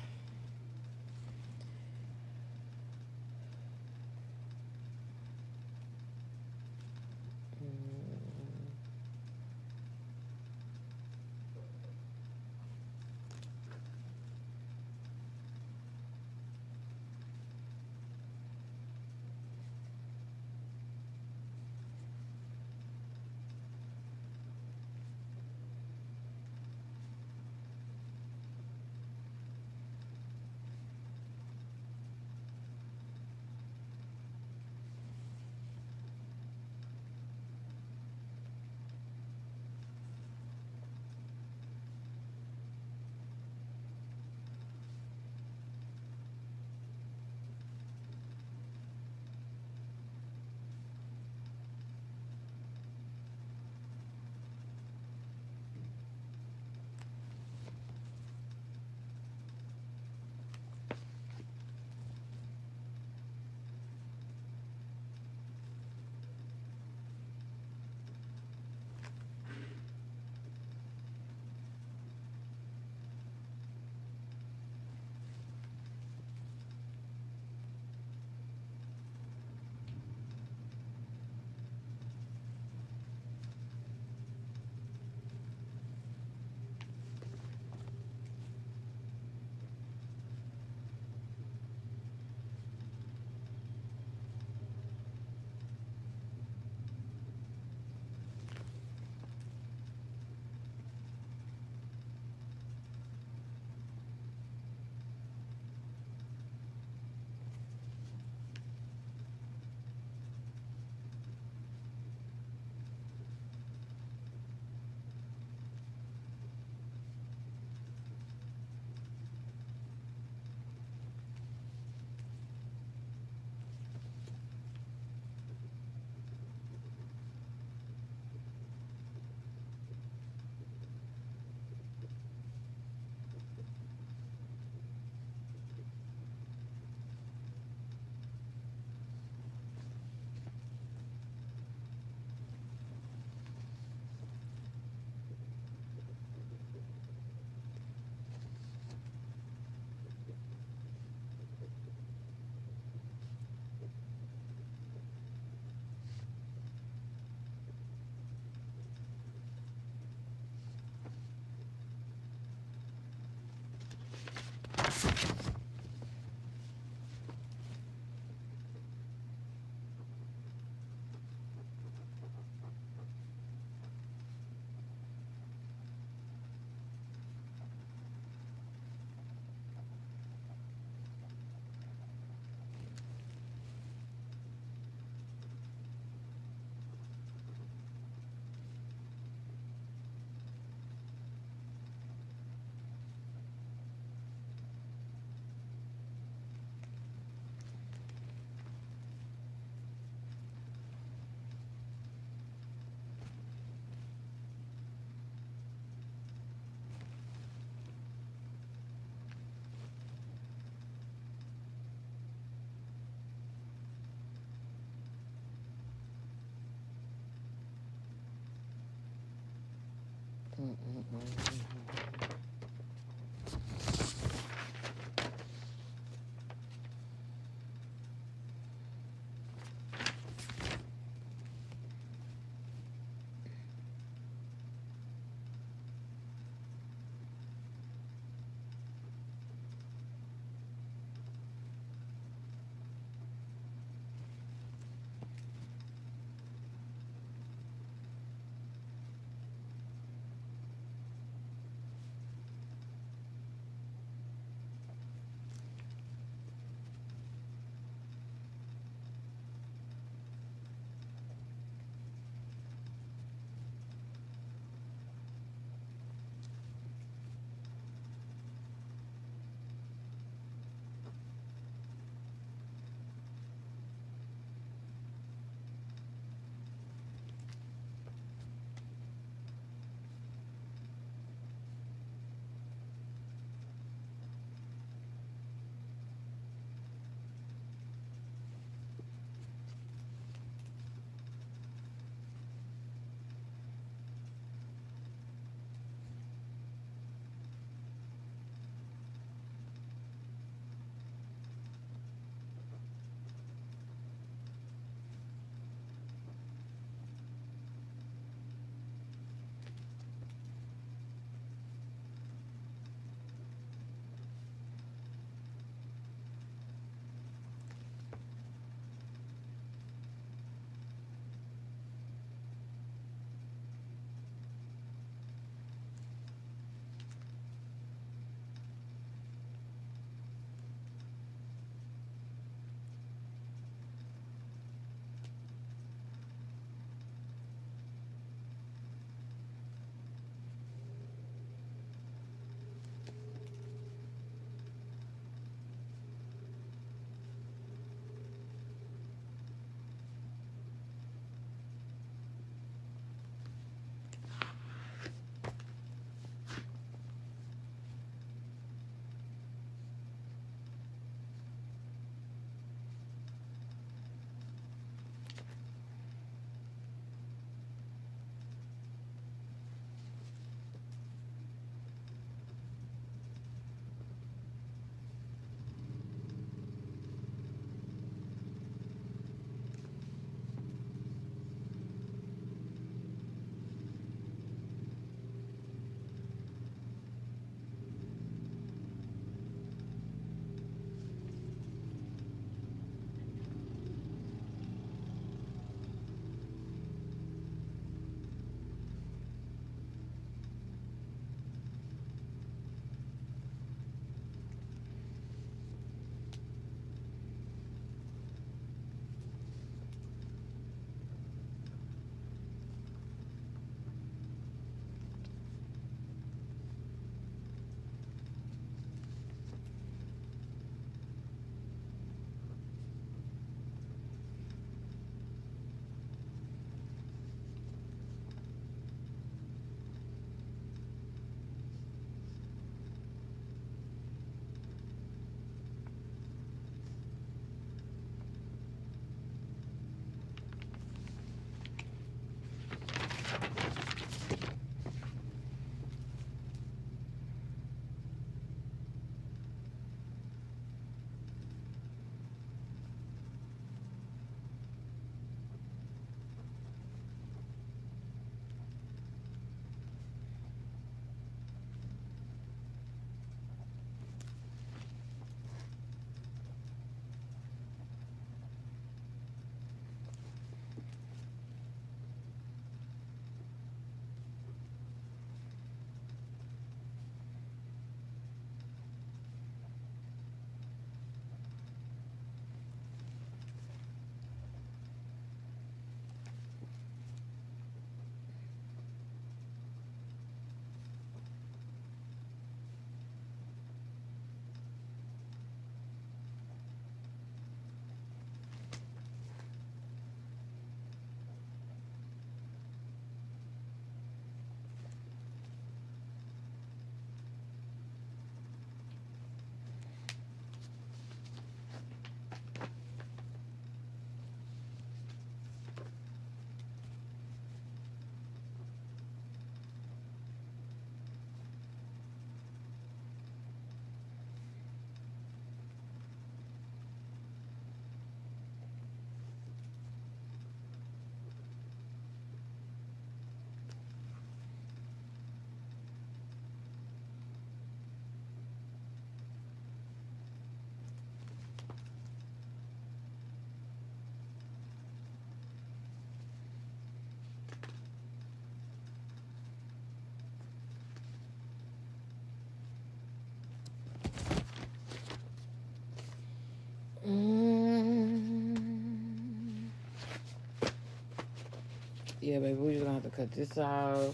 S1: Yeah, baby, we're just gonna have to cut this off.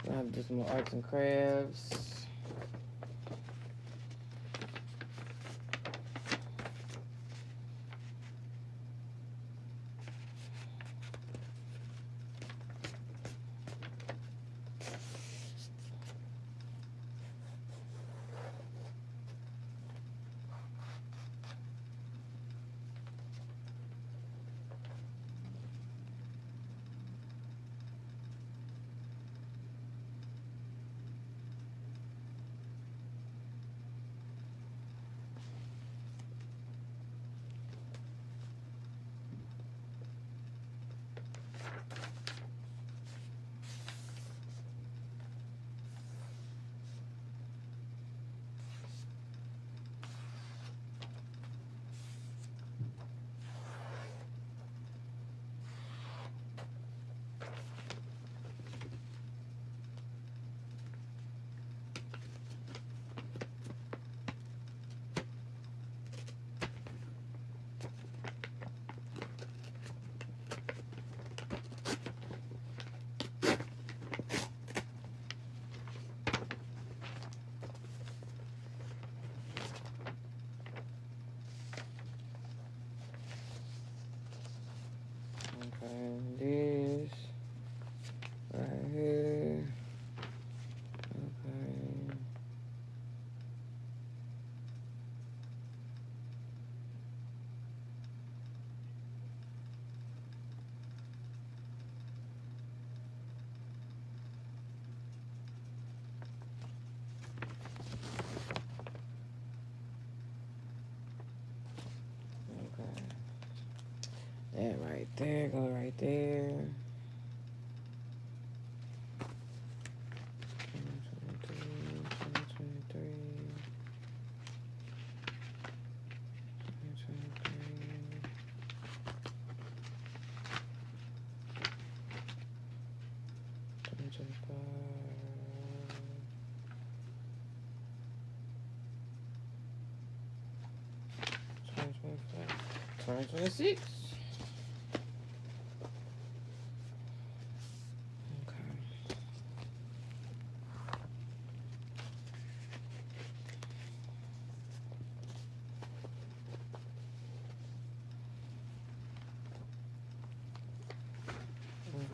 S1: We're gonna have to do some more arts and crafts. Okay, this right here. Okay. Okay. That right there, go right there. 2026. Okay. Okay.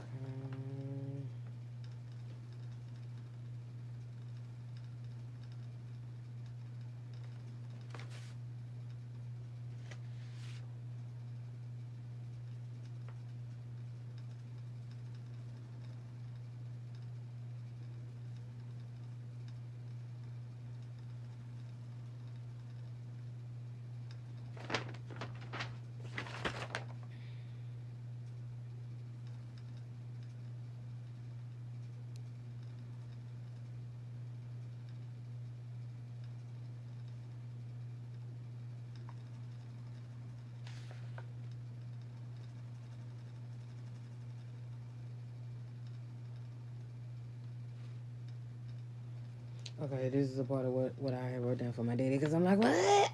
S1: Okay, this is a part of what I wrote down for my daddy because I'm like, what?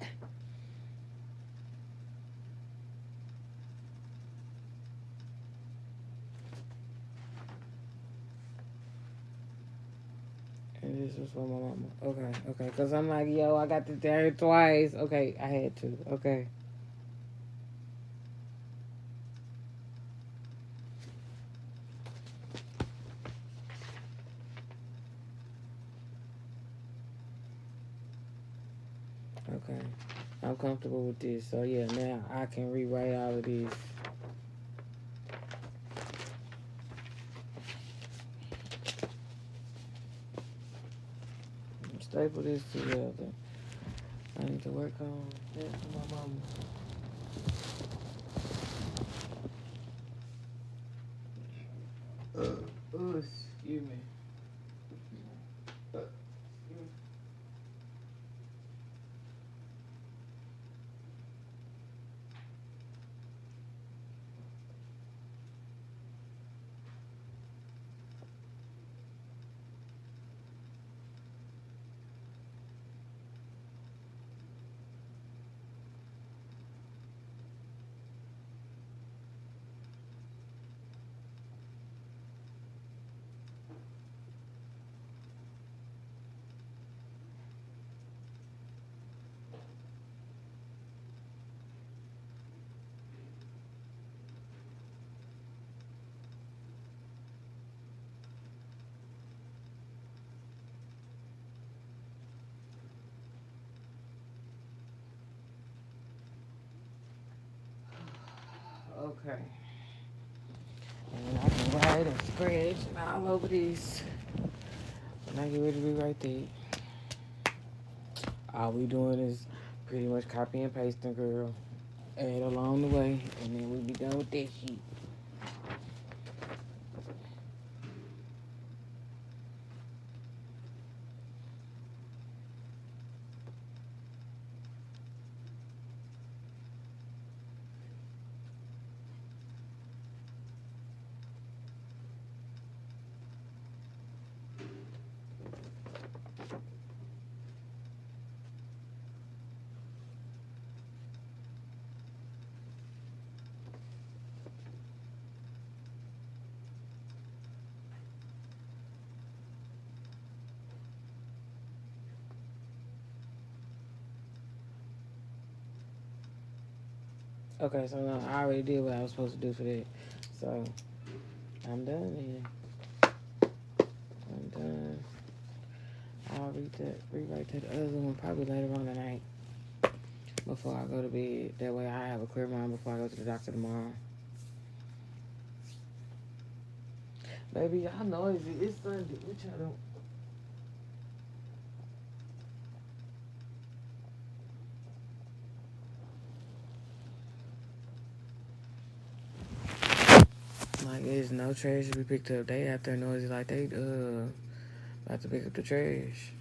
S1: And this was for my mama. Okay, because I'm like, yo, I got to tell her twice. Okay, I had to. Okay. Okay. I'm comfortable with this. So, yeah, now I can rewrite all of this. Staple this together. I need to work on this for my mama. Oh, excuse me. Okay. And I can write and scratch all over these. When I get ready to rewrite that, all we doing is pretty much copy and pasting, girl. Add along the way, and then we be done with that shit. Okay, so now I already did what I was supposed to do for that. So I'm done then. I'm done. I'll rewrite that other one probably later on tonight before I go to bed. That way I have a clear mind before I go to the doctor tomorrow. Baby, y'all noisy. It's Sunday. What y'all doing? Like, there's no trash to be picked up. They out there noisy like they about to pick up the trash.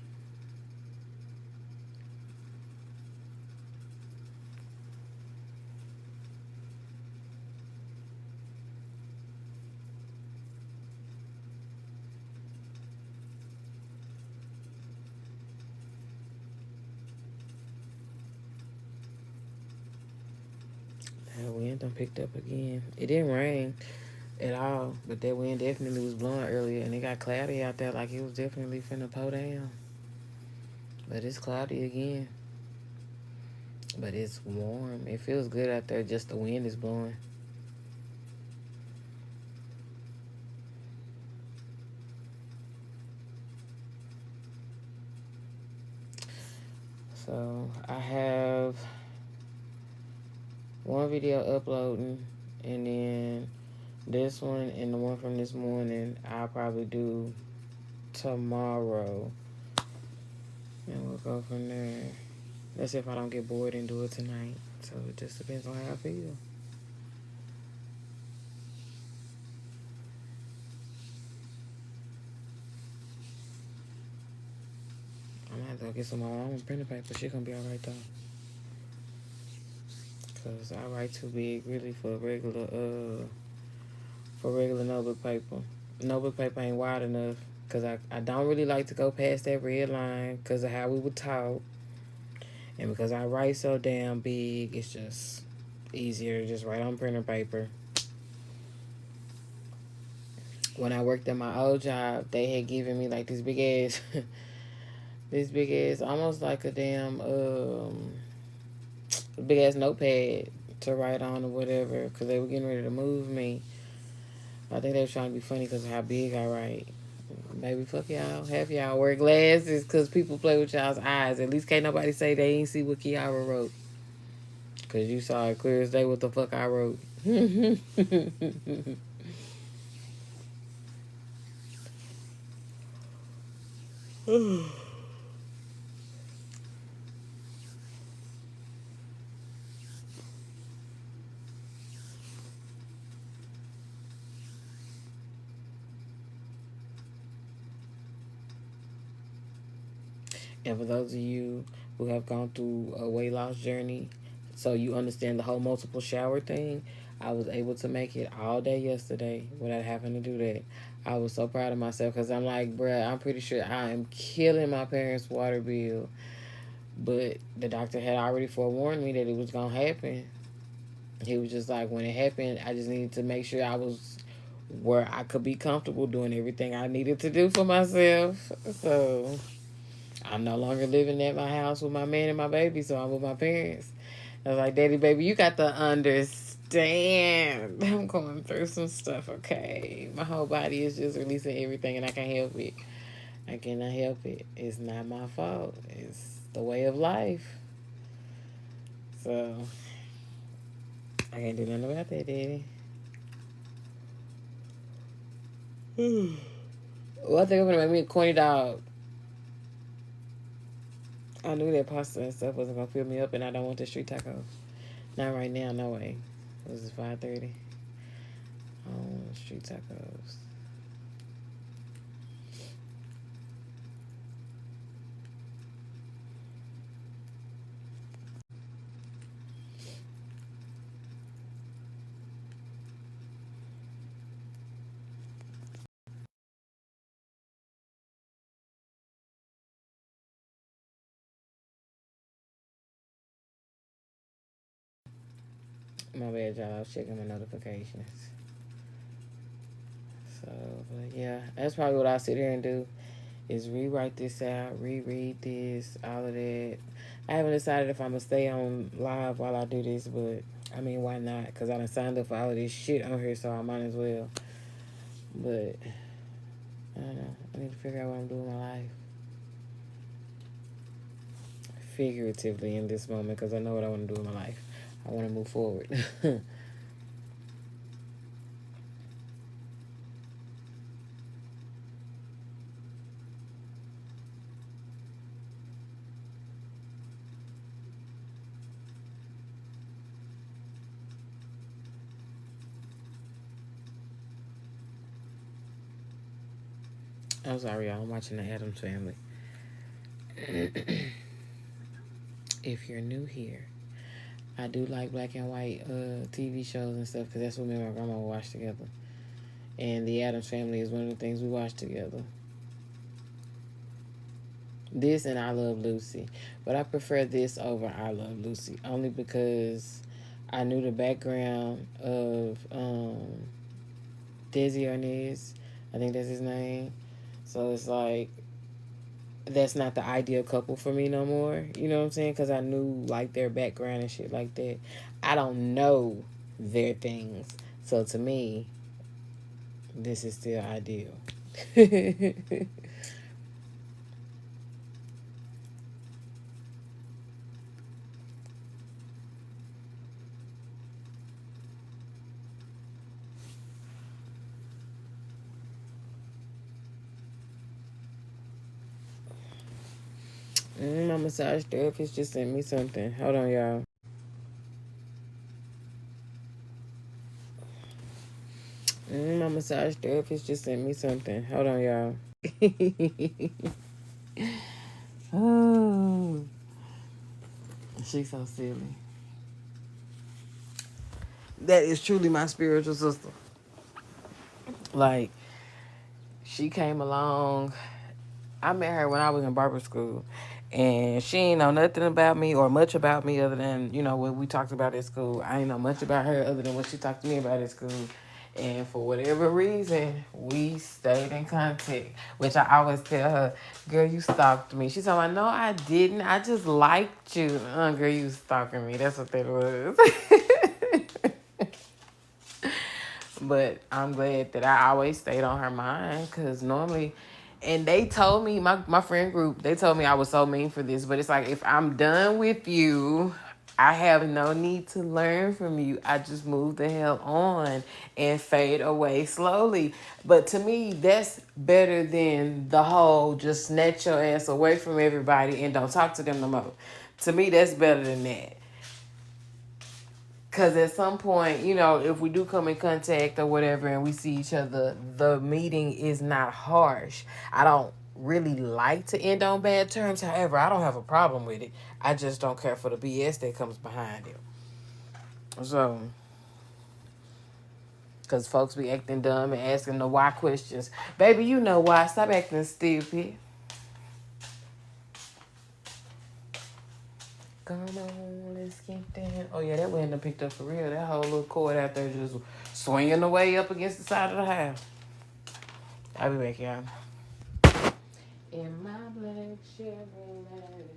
S1: That wind done picked up again. It didn't rain at all, but that wind definitely was blowing earlier, and it got cloudy out there like it was definitely finna pour down. But it's cloudy again. But it's warm. It feels good out there, just the wind is blowing. So I have one video uploading, and then this one and the one from this morning I'll probably do tomorrow, and we'll go from there. That's if I don't get bored and do it tonight. So it just depends on how I feel. I'm gonna have to go get some more own printer paper. She gonna be alright though. Cause I write too big really for regular notebook paper. Notebook paper ain't wide enough. Cause I don't really like to go past that red line because of how we were taught. And because I write so damn big, it's just easier to just write on printer paper. When I worked at my old job, they had given me like this big ass, almost like a damn, big ass notepad to write on or whatever, because they were getting ready to move me. I think they were trying to be funny because of how big I write. Baby, fuck y'all. Half y'all wear glasses because people play with y'all's eyes. At least can't nobody say they ain't see what Kiara wrote. Because you saw it clear as day what the fuck I wrote. And for those of you who have gone through a weight loss journey, so you understand the whole multiple shower thing, I was able to make it all day yesterday without having to do that. I was so proud of myself because I'm like, bruh, I'm pretty sure I am killing my parents' water bill. But the doctor had already forewarned me that it was going to happen. He was just like, when it happened, I just needed to make sure I was where I could be comfortable doing everything I needed to do for myself. So I'm no longer living at my house with my man and my baby, so I'm with my parents. I was like, Daddy, baby, you got to understand. I'm going through some stuff, okay? My whole body is just releasing everything, and I can't help it. I cannot help it. It's not my fault. It's the way of life. So I can't do nothing about that, Daddy. Well, I think I'm gonna make me a corny dog. I knew that pasta and stuff wasn't gonna fill me up, and I don't want the street tacos. Not right now, no way. This is 5:30. I don't want street tacos. My bad, y'all. I was checking my notifications. So, but yeah, that's probably what I'll sit here and do is rewrite this out, reread this, all of that. I haven't decided if I'm gonna stay on live while I do this, but I mean, why not? Because I done signed up for all of this shit on here, so I might as well. But I don't know. I need to figure out what I'm doing with my life. Figuratively in this moment, because I know what I want to do in my life. I want to move forward. I'm sorry, y'all. I'm watching the Addams Family. If you're new here, I do like black and white TV shows and stuff because that's what me and my grandma watch together. And the Addams Family is one of the things we watch together. This and I Love Lucy. But I prefer this over I Love Lucy only because I knew the background of Desi Arnaz. I think that's his name. So it's like, that's not the ideal couple for me no more. You know what I'm saying? Because I knew like their background and shit like that. I don't know their things. So to me, this is still ideal. My massage therapist just sent me something. Hold on, y'all. My massage therapist just sent me something. Hold on, y'all. Oh, she's so silly. That is truly my spiritual sister. Like, she came along. I met her when I was in barber school, and she ain't know nothing about me or much about me other than, you know, what we talked about at school. I ain't know much about her other than what she talked to me about at school. And for whatever reason, we stayed in contact, which I always tell her, girl, you stalked me. She told me, no, I didn't. I just liked you. Girl, you stalking me. That's what that was. But I'm glad that I always stayed on her mind because normally, and they told me, my friend group, they told me I was so mean for this, but it's like, if I'm done with you, I have no need to learn from you. I just move the hell on and fade away slowly. But to me, that's better than the whole just snatch your ass away from everybody and don't talk to them no more. To me, that's better than that. Because at some point, you know, if we do come in contact or whatever and we see each other, the meeting is not harsh. I don't really like to end on bad terms. However, I don't have a problem with it. I just don't care for the BS that comes behind it. So, because folks be acting dumb and asking the why questions. Baby, you know why. Stop acting stupid. Come on, let's get down. Oh, yeah, that window picked up for real. That whole little cord out there just swinging away up against the side of the house. I'll be back, y'all. In my black Chevrolet.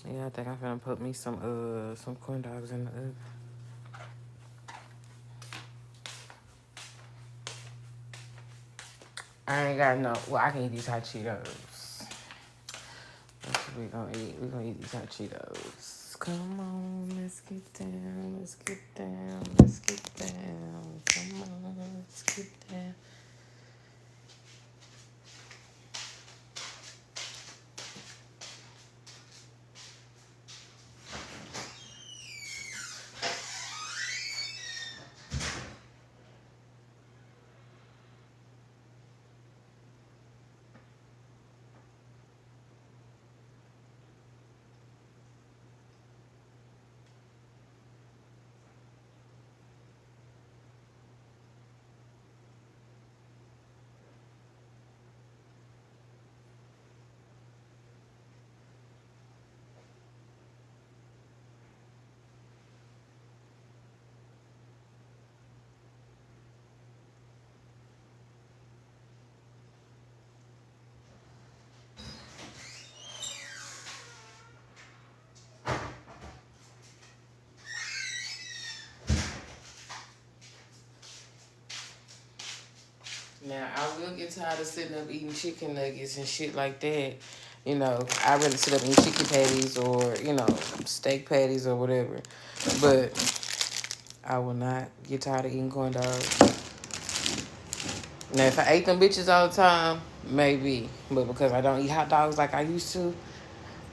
S1: Yeah, I think I'm gonna put me some corn dogs in the oven. I ain't got no. Well, I can eat these hot Cheetos. That's what we gonna eat. We gonna eat these hot Cheetos. Come on, let's get down. Let's get down. Let's get down. Come on, let's get down. Now, I will get tired of sitting up eating chicken nuggets and shit like that. You know, I'd rather sit up and eat chicken patties or, steak patties or whatever. But I will not get tired of eating corn dogs. Now, if I ate them bitches all the time, maybe. But because I don't eat hot dogs like I used to,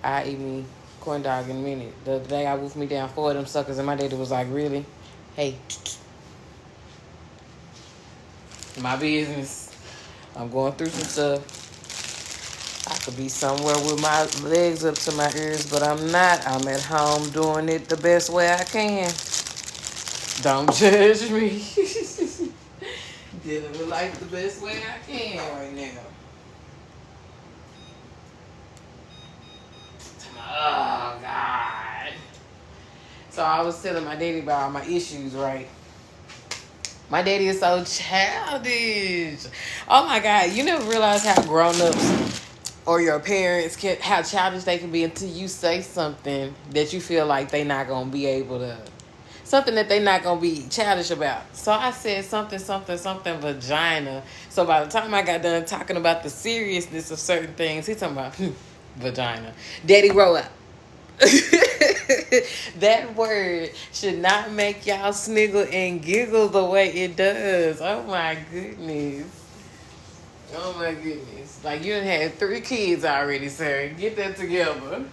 S1: I eat me corn dog in a minute. The other day, I wolfed me down 4 of them suckers, and my daddy was like, really? Hey, my business. I'm going through some stuff. I could be somewhere with my legs up to my ears, but I'm not. I'm at home doing it the best way I can. Don't judge me. Dealing with life the best way I can right now. Oh, God. So I was telling my daddy about all my issues, right? My daddy is so childish. Oh, my God. You never realize how grown-ups or your parents how childish they can be until you say something that you feel like they not going to be able to, something that they not going to be childish about. So I said something vagina. So by the time I got done talking about the seriousness of certain things, he talking about vagina. Daddy, grow up. That word should not make y'all sniggle and giggle the way it does. Oh my goodness. Oh my goodness. Like you done had 3 kids already, sir. Get that together.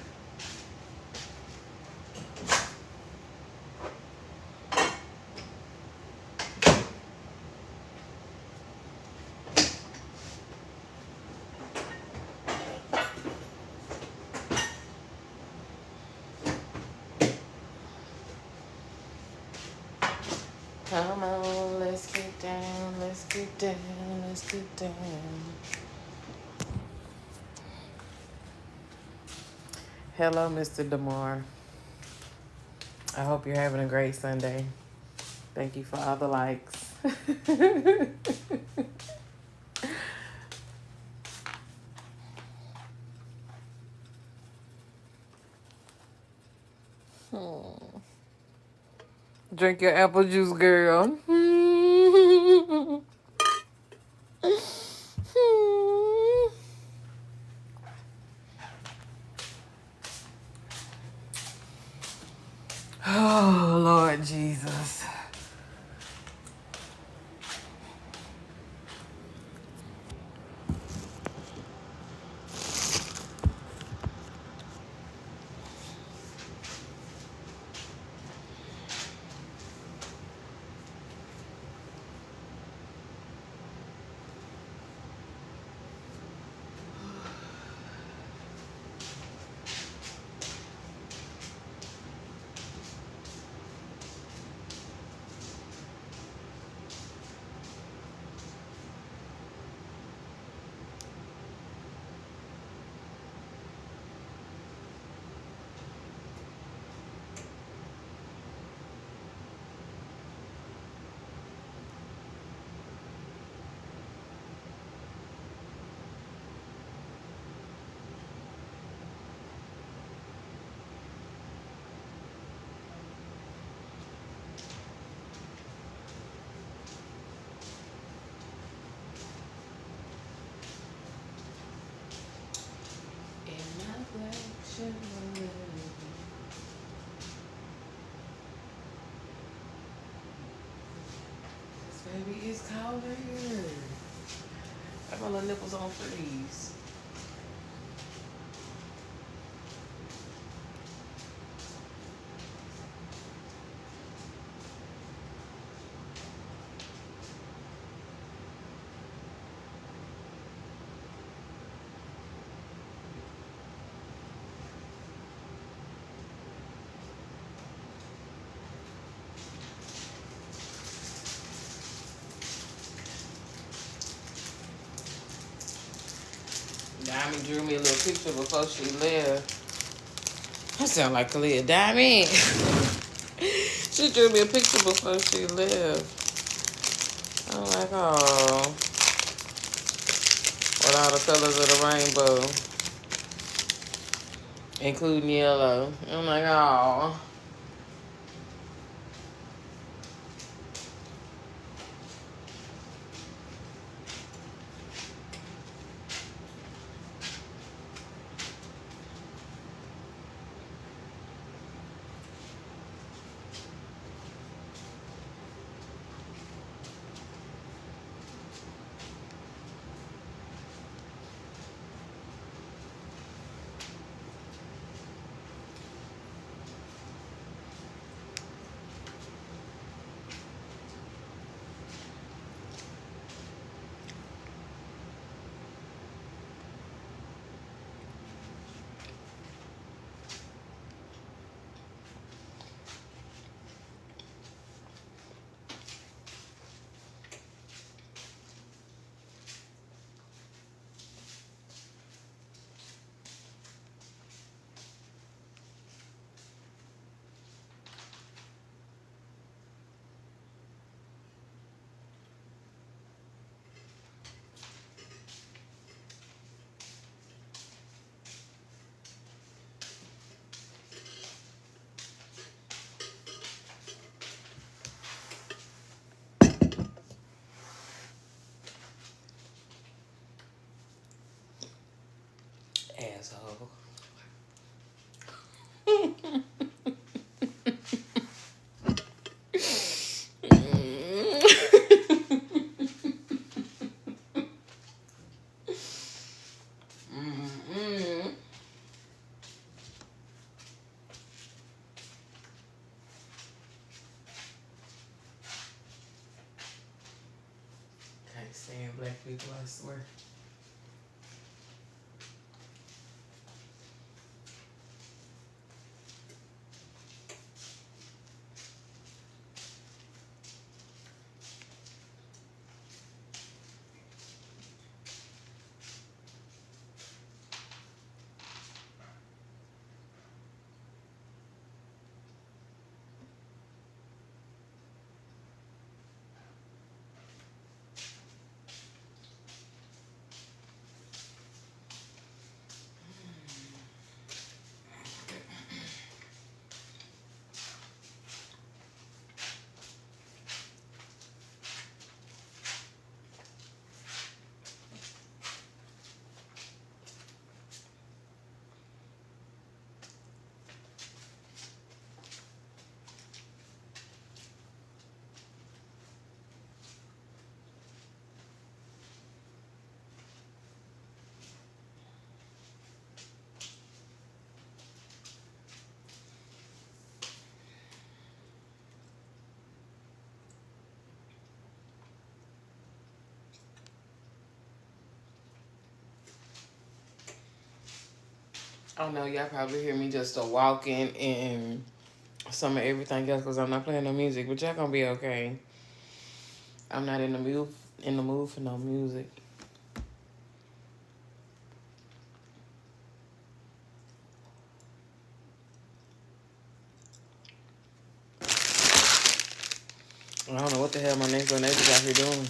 S1: Come on, let's get down, let's get down, let's get down. Hello, Mr. DeMar. I hope you're having a great Sunday. Thank you for all the likes. Drink your apple juice, girl. Oh, Lord Jesus. Baby, it's cold in here. I got my little nipples on freeze. Diamond drew me a little picture before she left. I sound like Khalid. Diamond. She drew me a picture before she left. I'm like, oh, with all the colors of the rainbow, including yellow. I'm like, oh. Asshole. Can't stand black people, I swear. I know y'all probably hear me just a walking and some of everything else because I'm not playing no music, but y'all gonna be okay. I'm not in the mood for no music. I don't know what the hell my next door neighbors out here doing.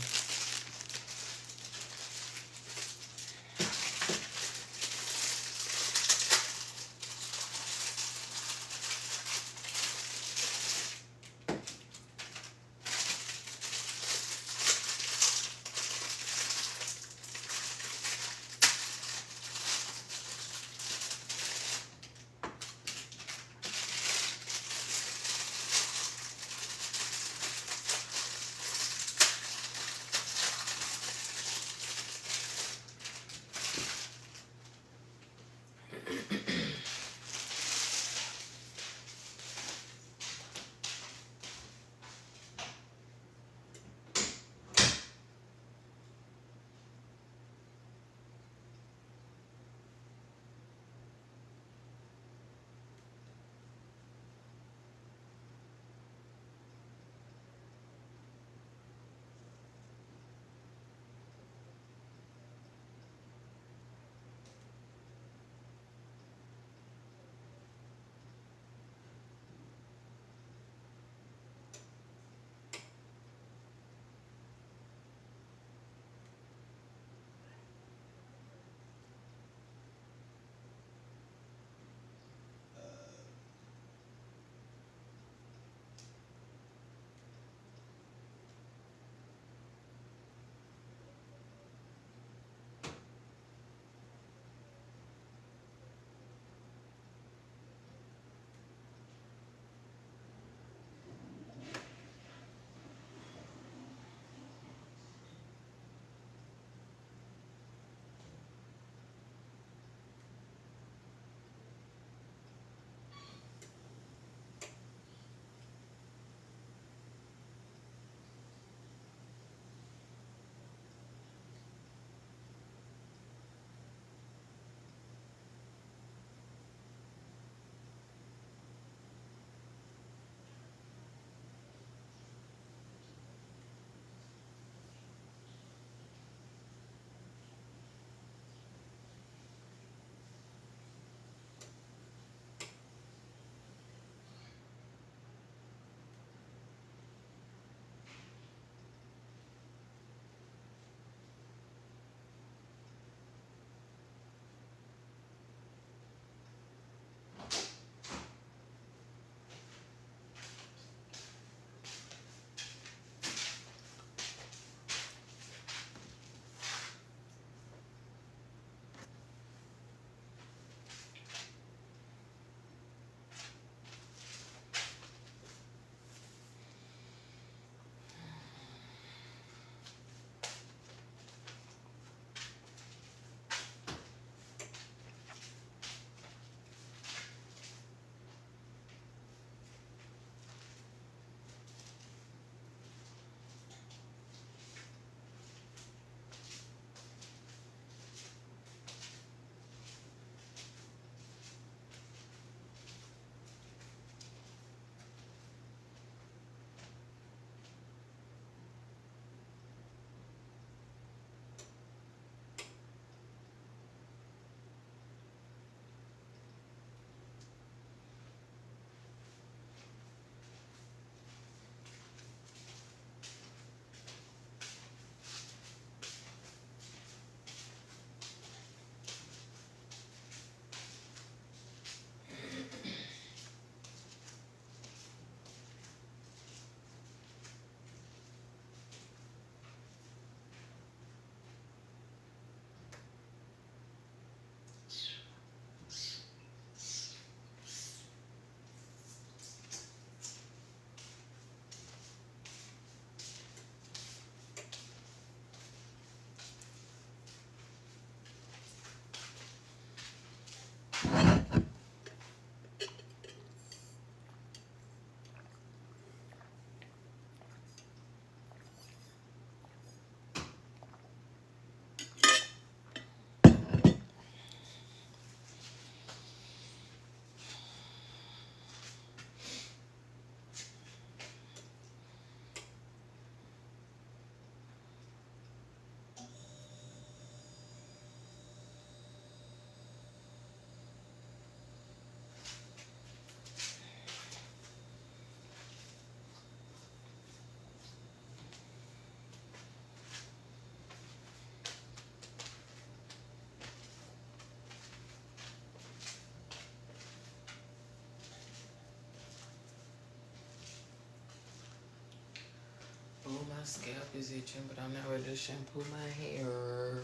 S1: My scalp is itching, but I'm not ready to shampoo my hair.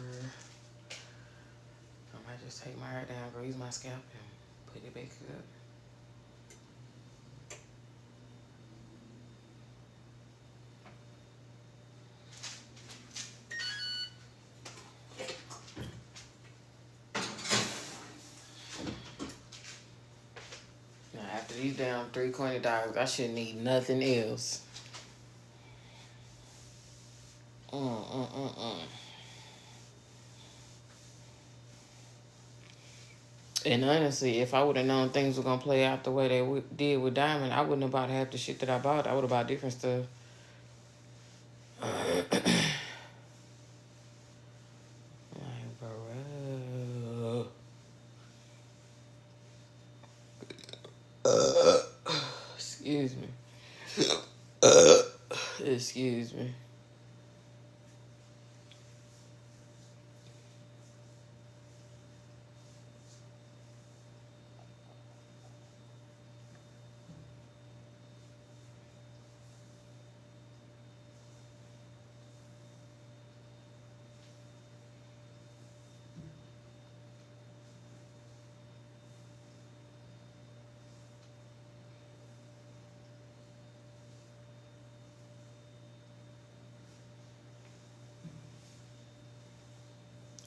S1: I might just take my hair down, grease my scalp, and put it back up. Now, after these damn 3 corny dogs, I shouldn't need nothing else. And honestly, if I would have known things were gonna play out the way they did with Diamond, I wouldn't have bought half the shit that I bought. I would have bought different stuff. Like, bro. Excuse me. Excuse me.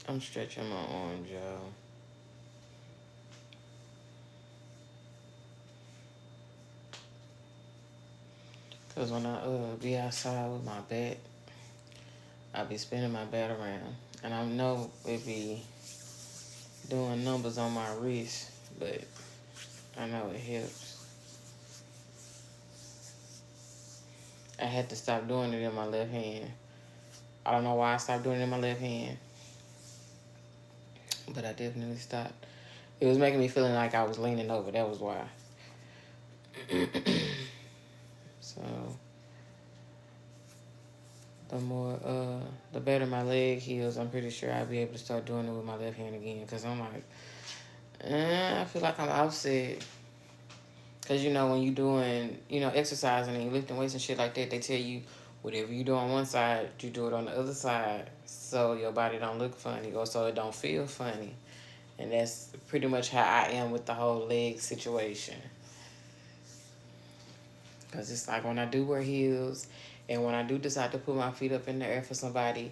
S1: I'm stretching my arms, y'all. Cause when I be outside with my bat, I be spinning my bat around, and I know it be doing numbers on my wrist, but I know it helps. I had to stop doing it in my left hand. I don't know why I stopped doing it in my left hand, but I definitely stopped. It was making me feeling like I was leaning over. That was why. So the better my leg heals, I'm pretty sure I'll be able to start doing it with my left hand again. Cause I'm like, I feel like I'm offset. Cause you know when you doing, exercising and you lifting weights and shit like that, they tell you whatever you do on one side, you do it on the other side, so your body don't look funny or so it don't feel funny. And that's pretty much how I am with the whole leg situation. Because it's like when I do wear heels and when I do decide to put my feet up in the air for somebody,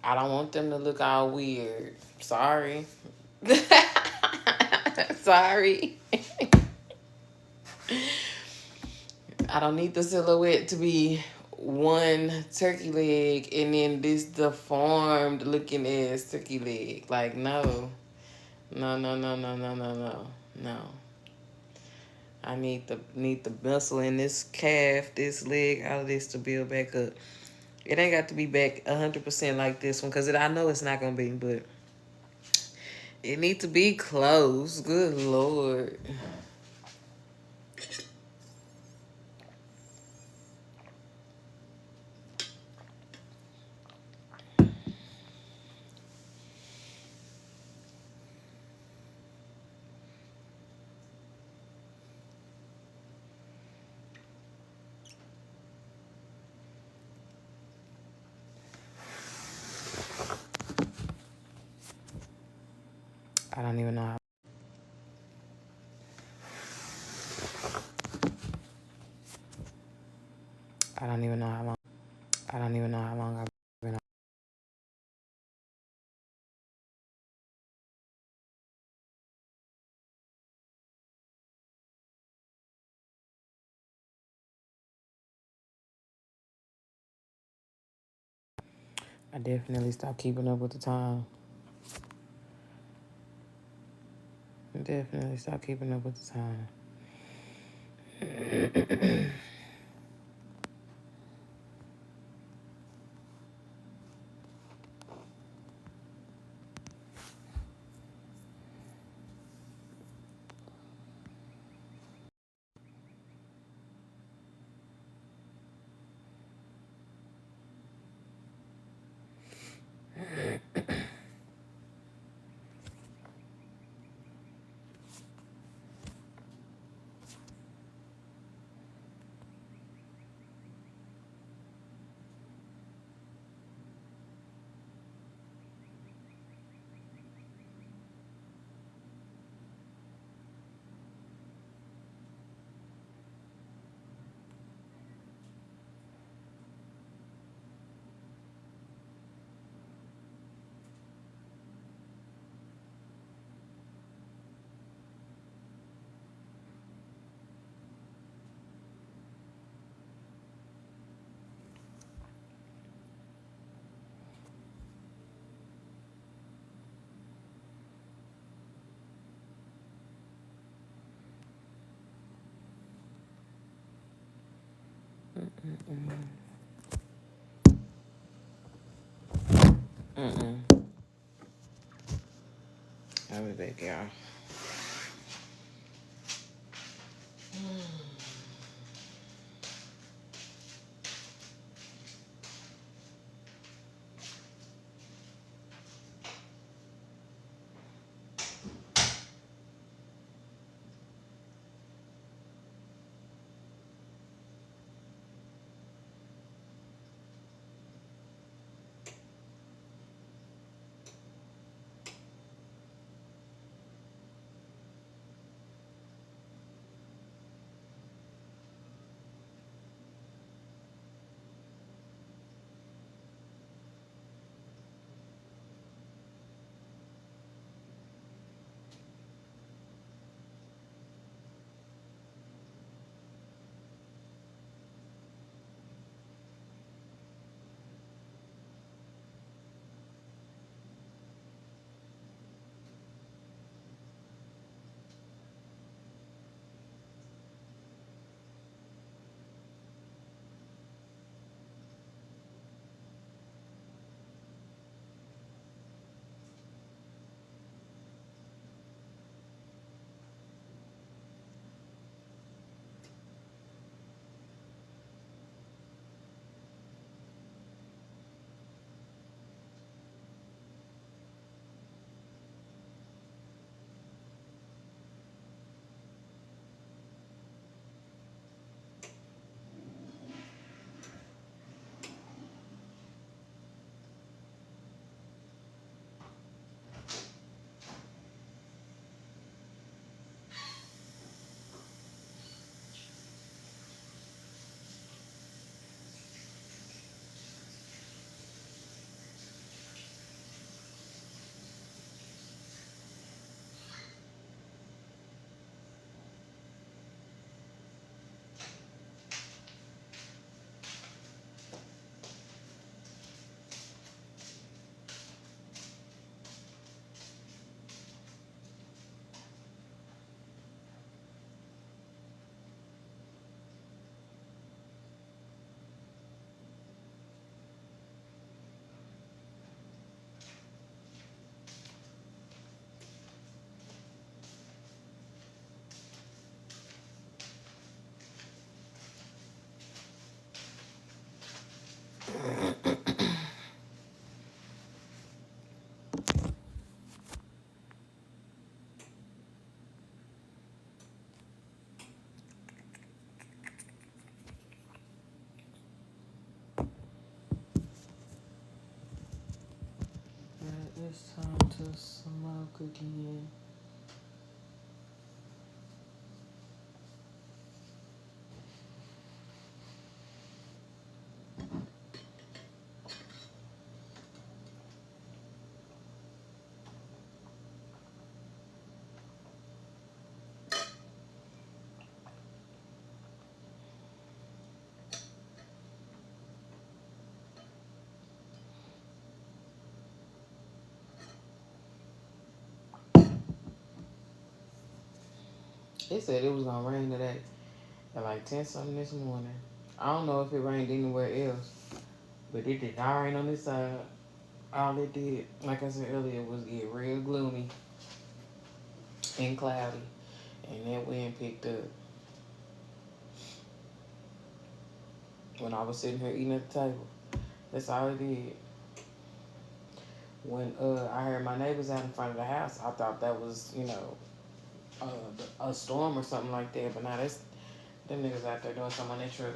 S1: I don't want them to look all weird. Sorry. Sorry. I don't need the silhouette to be one turkey leg and then this deformed looking ass turkey leg. Like, no. No, no, no, no, no, no, no. No. I need the muscle in this calf, this leg, all of this to build back up. It ain't got to be back 100% like this one, because I know it's not going to be, but it needs to be close. Good Lord. I don't even know how. I don't even know how long. I don't even know how long I've been on. I definitely stopped keeping up with the time. Definitely stopped keeping up with the time. I'll be back, y'all. It's time to smoke again. It said it was gonna rain today at like 10 something this morning. I don't know if it rained anywhere else, but it did not rain on this side. All it did, like I said earlier, was get real gloomy and cloudy, and that wind picked up. When I was sitting here eating at the table, that's all it did. When I heard my neighbors out in front of the house, I thought that was, a storm or something like that. But now that's them niggas out there doing something on their truck.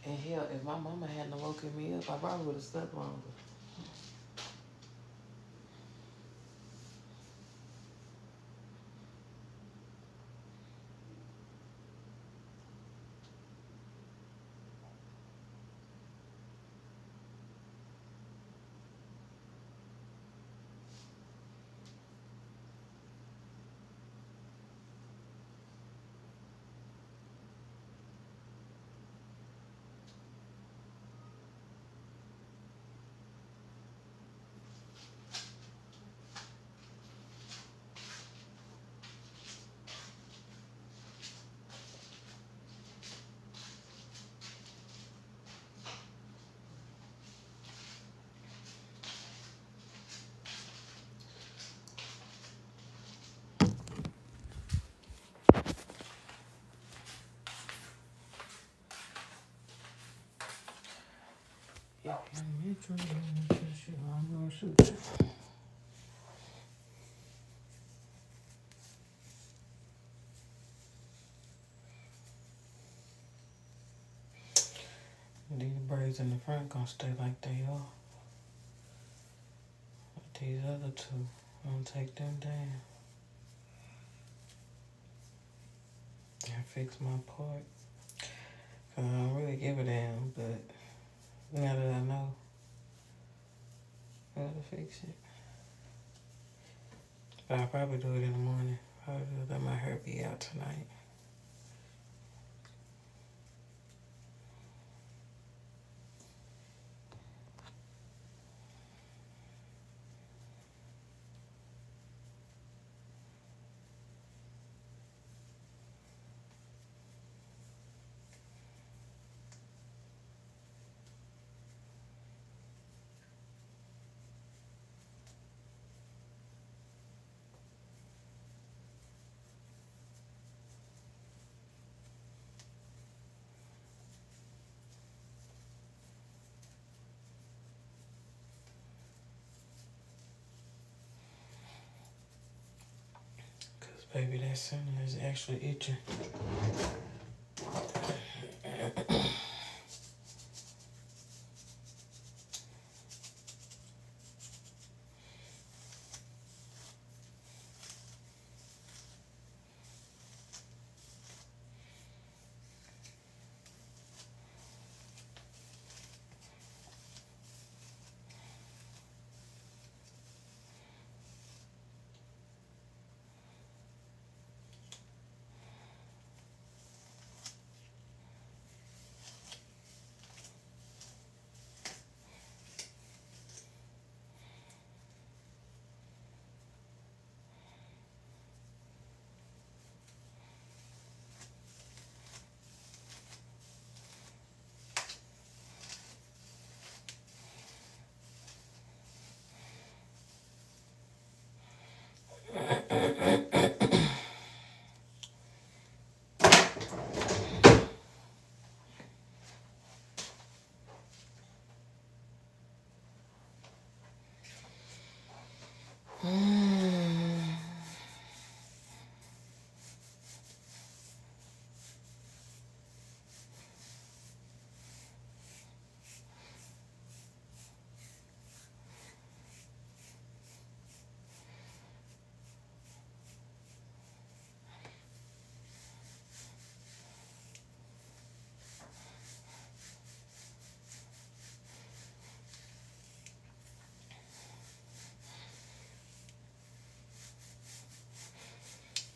S1: And hell, if my mama hadn't woken me up, I probably would have slept longer. These braids in the front gonna stay like they are. But these other two, I'm gonna take them down and fix my part. I don't really give a damn, but now that I know how to fix it. But I'll probably do it in the morning. Probably let my hair be out tonight. Cause baby, that center is actually itching.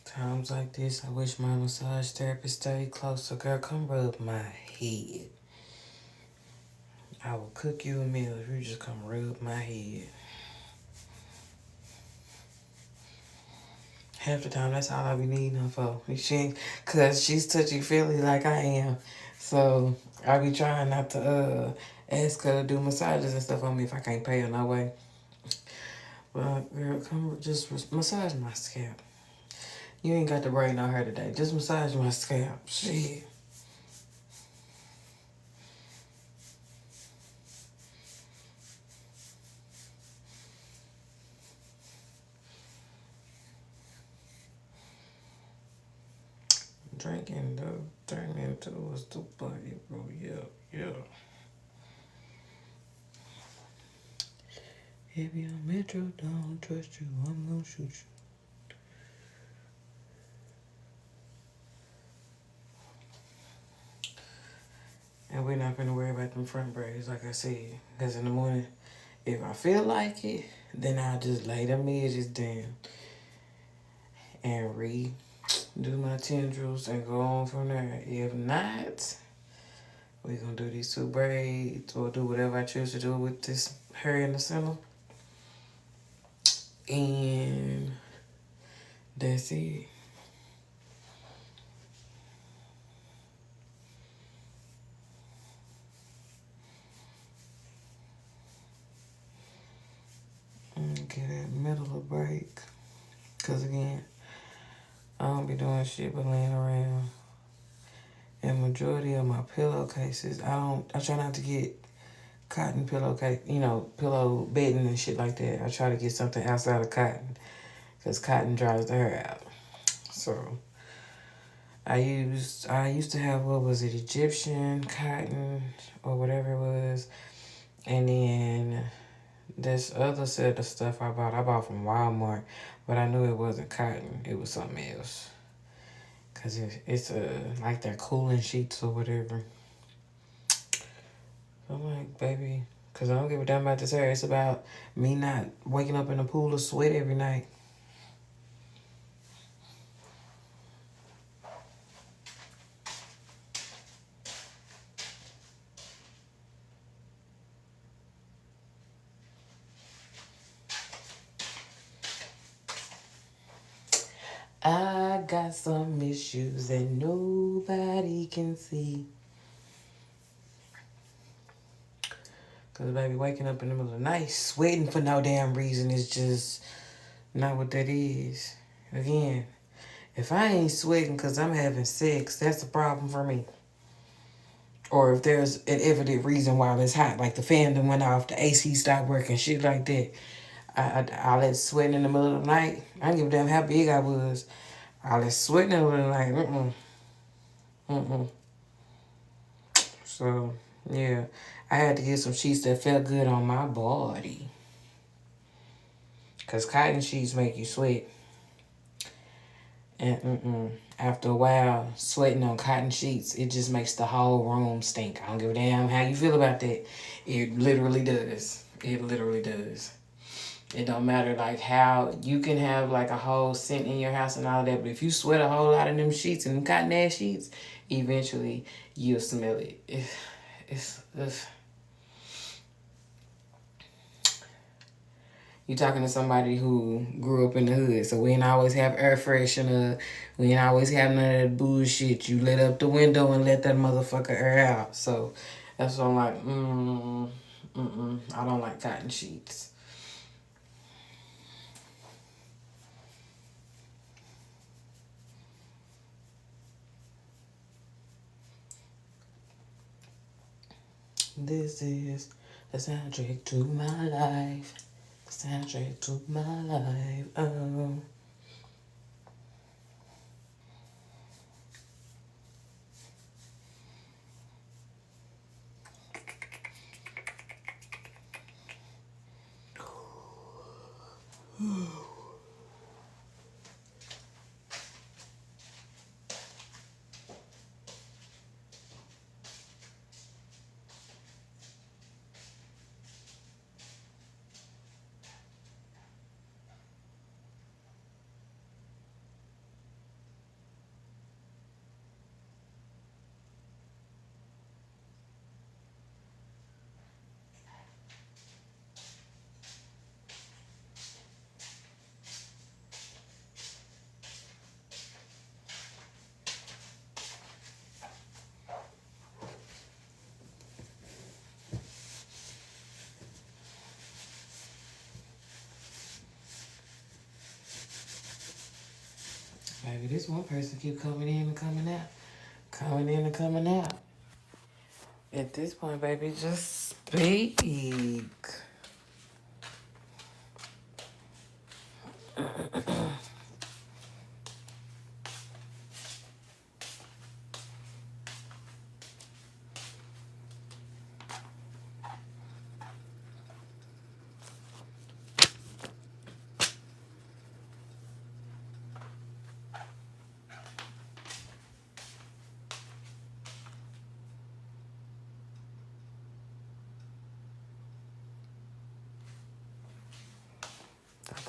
S1: Times like this, I wish my massage therapist stayed closer. Girl, come rub my head. I will cook you a meal if you just come rub my head. Half the time, that's all I be needing her for. Cause she's touchy-feely like I am. So I be trying not to ask her to do massages and stuff on me if I can't pay her no way. But girl, come just massage my scalp. You ain't got to braid no hair today. Just massage my scalp. Shit. Drink thinking of turning into a superhero. Yeah. If your metro don't trust you, I'm gonna shoot you. And we're not gonna worry about them front braids, like I said. Because in the morning, if I feel like it, then I'll just lay them edges down and redo my tendrils and go on from there. If not, we're gonna do these two braids or do whatever I choose to do with this hair in the center. And that's it. Get that middle of break. Cause again, I don't be doing shit but laying around. And majority of my pillowcases, I try not to get cotton pillowcase, pillow bedding and shit like that. I try to get something outside of cotton. Cause cotton dries the hair out. So I used to have, what was it, Egyptian cotton or whatever it was. And then this other set of stuff I bought from Walmart, but I knew it wasn't cotton. It was something else. Cause it's like their cooling sheets or whatever. I'm like, baby, cause I don't give a damn about this hair. It's about me not waking up in a pool of sweat every night. I got some issues that nobody can see. Cause baby, waking up in the middle of the night, sweating for no damn reason is just not what that is. Again, if I ain't sweating cause I'm having sex, that's a problem for me. Or if there's an evident reason why it's hot, like the fan that went off, the AC stopped working, shit like that. I let sweating in the middle of the night. I didn't give a damn how big I was. I let sweating in the middle of the night. So, yeah. I had to get some sheets that felt good on my body. Because cotton sheets make you sweat. And after a while, sweating on cotton sheets, it just makes the whole room stink. I don't give a damn how you feel about that. It literally does. It literally does. It don't matter like how you can have like a whole scent in your house and all that, but if you sweat a whole lot of them sheets and them cotton ass sheets, eventually you'll smell it. It's you talking to somebody who grew up in the hood, so we ain't always have air freshener. We ain't always have none of that bullshit. You let up the window and let that motherfucker air out. So that's what I'm like, I don't like cotton sheets. This is the soundtrack to my life. The soundtrack to my life. Oh. Maybe this one person keep coming in and coming out. Coming in and coming out. At this point, baby, just speak.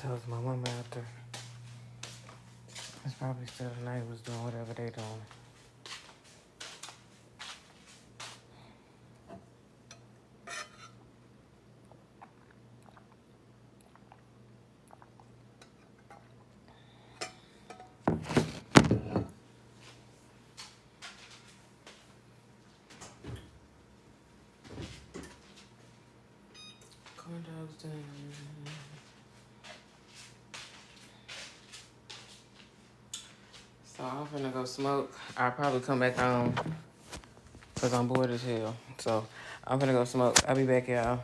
S1: That was my mama out there. It's probably still the neighbors doing whatever they doing. Corn dogs done. So I'm finna go smoke. I'll probably come back home because I'm bored as hell. So I'm finna go smoke. I'll be back, y'all.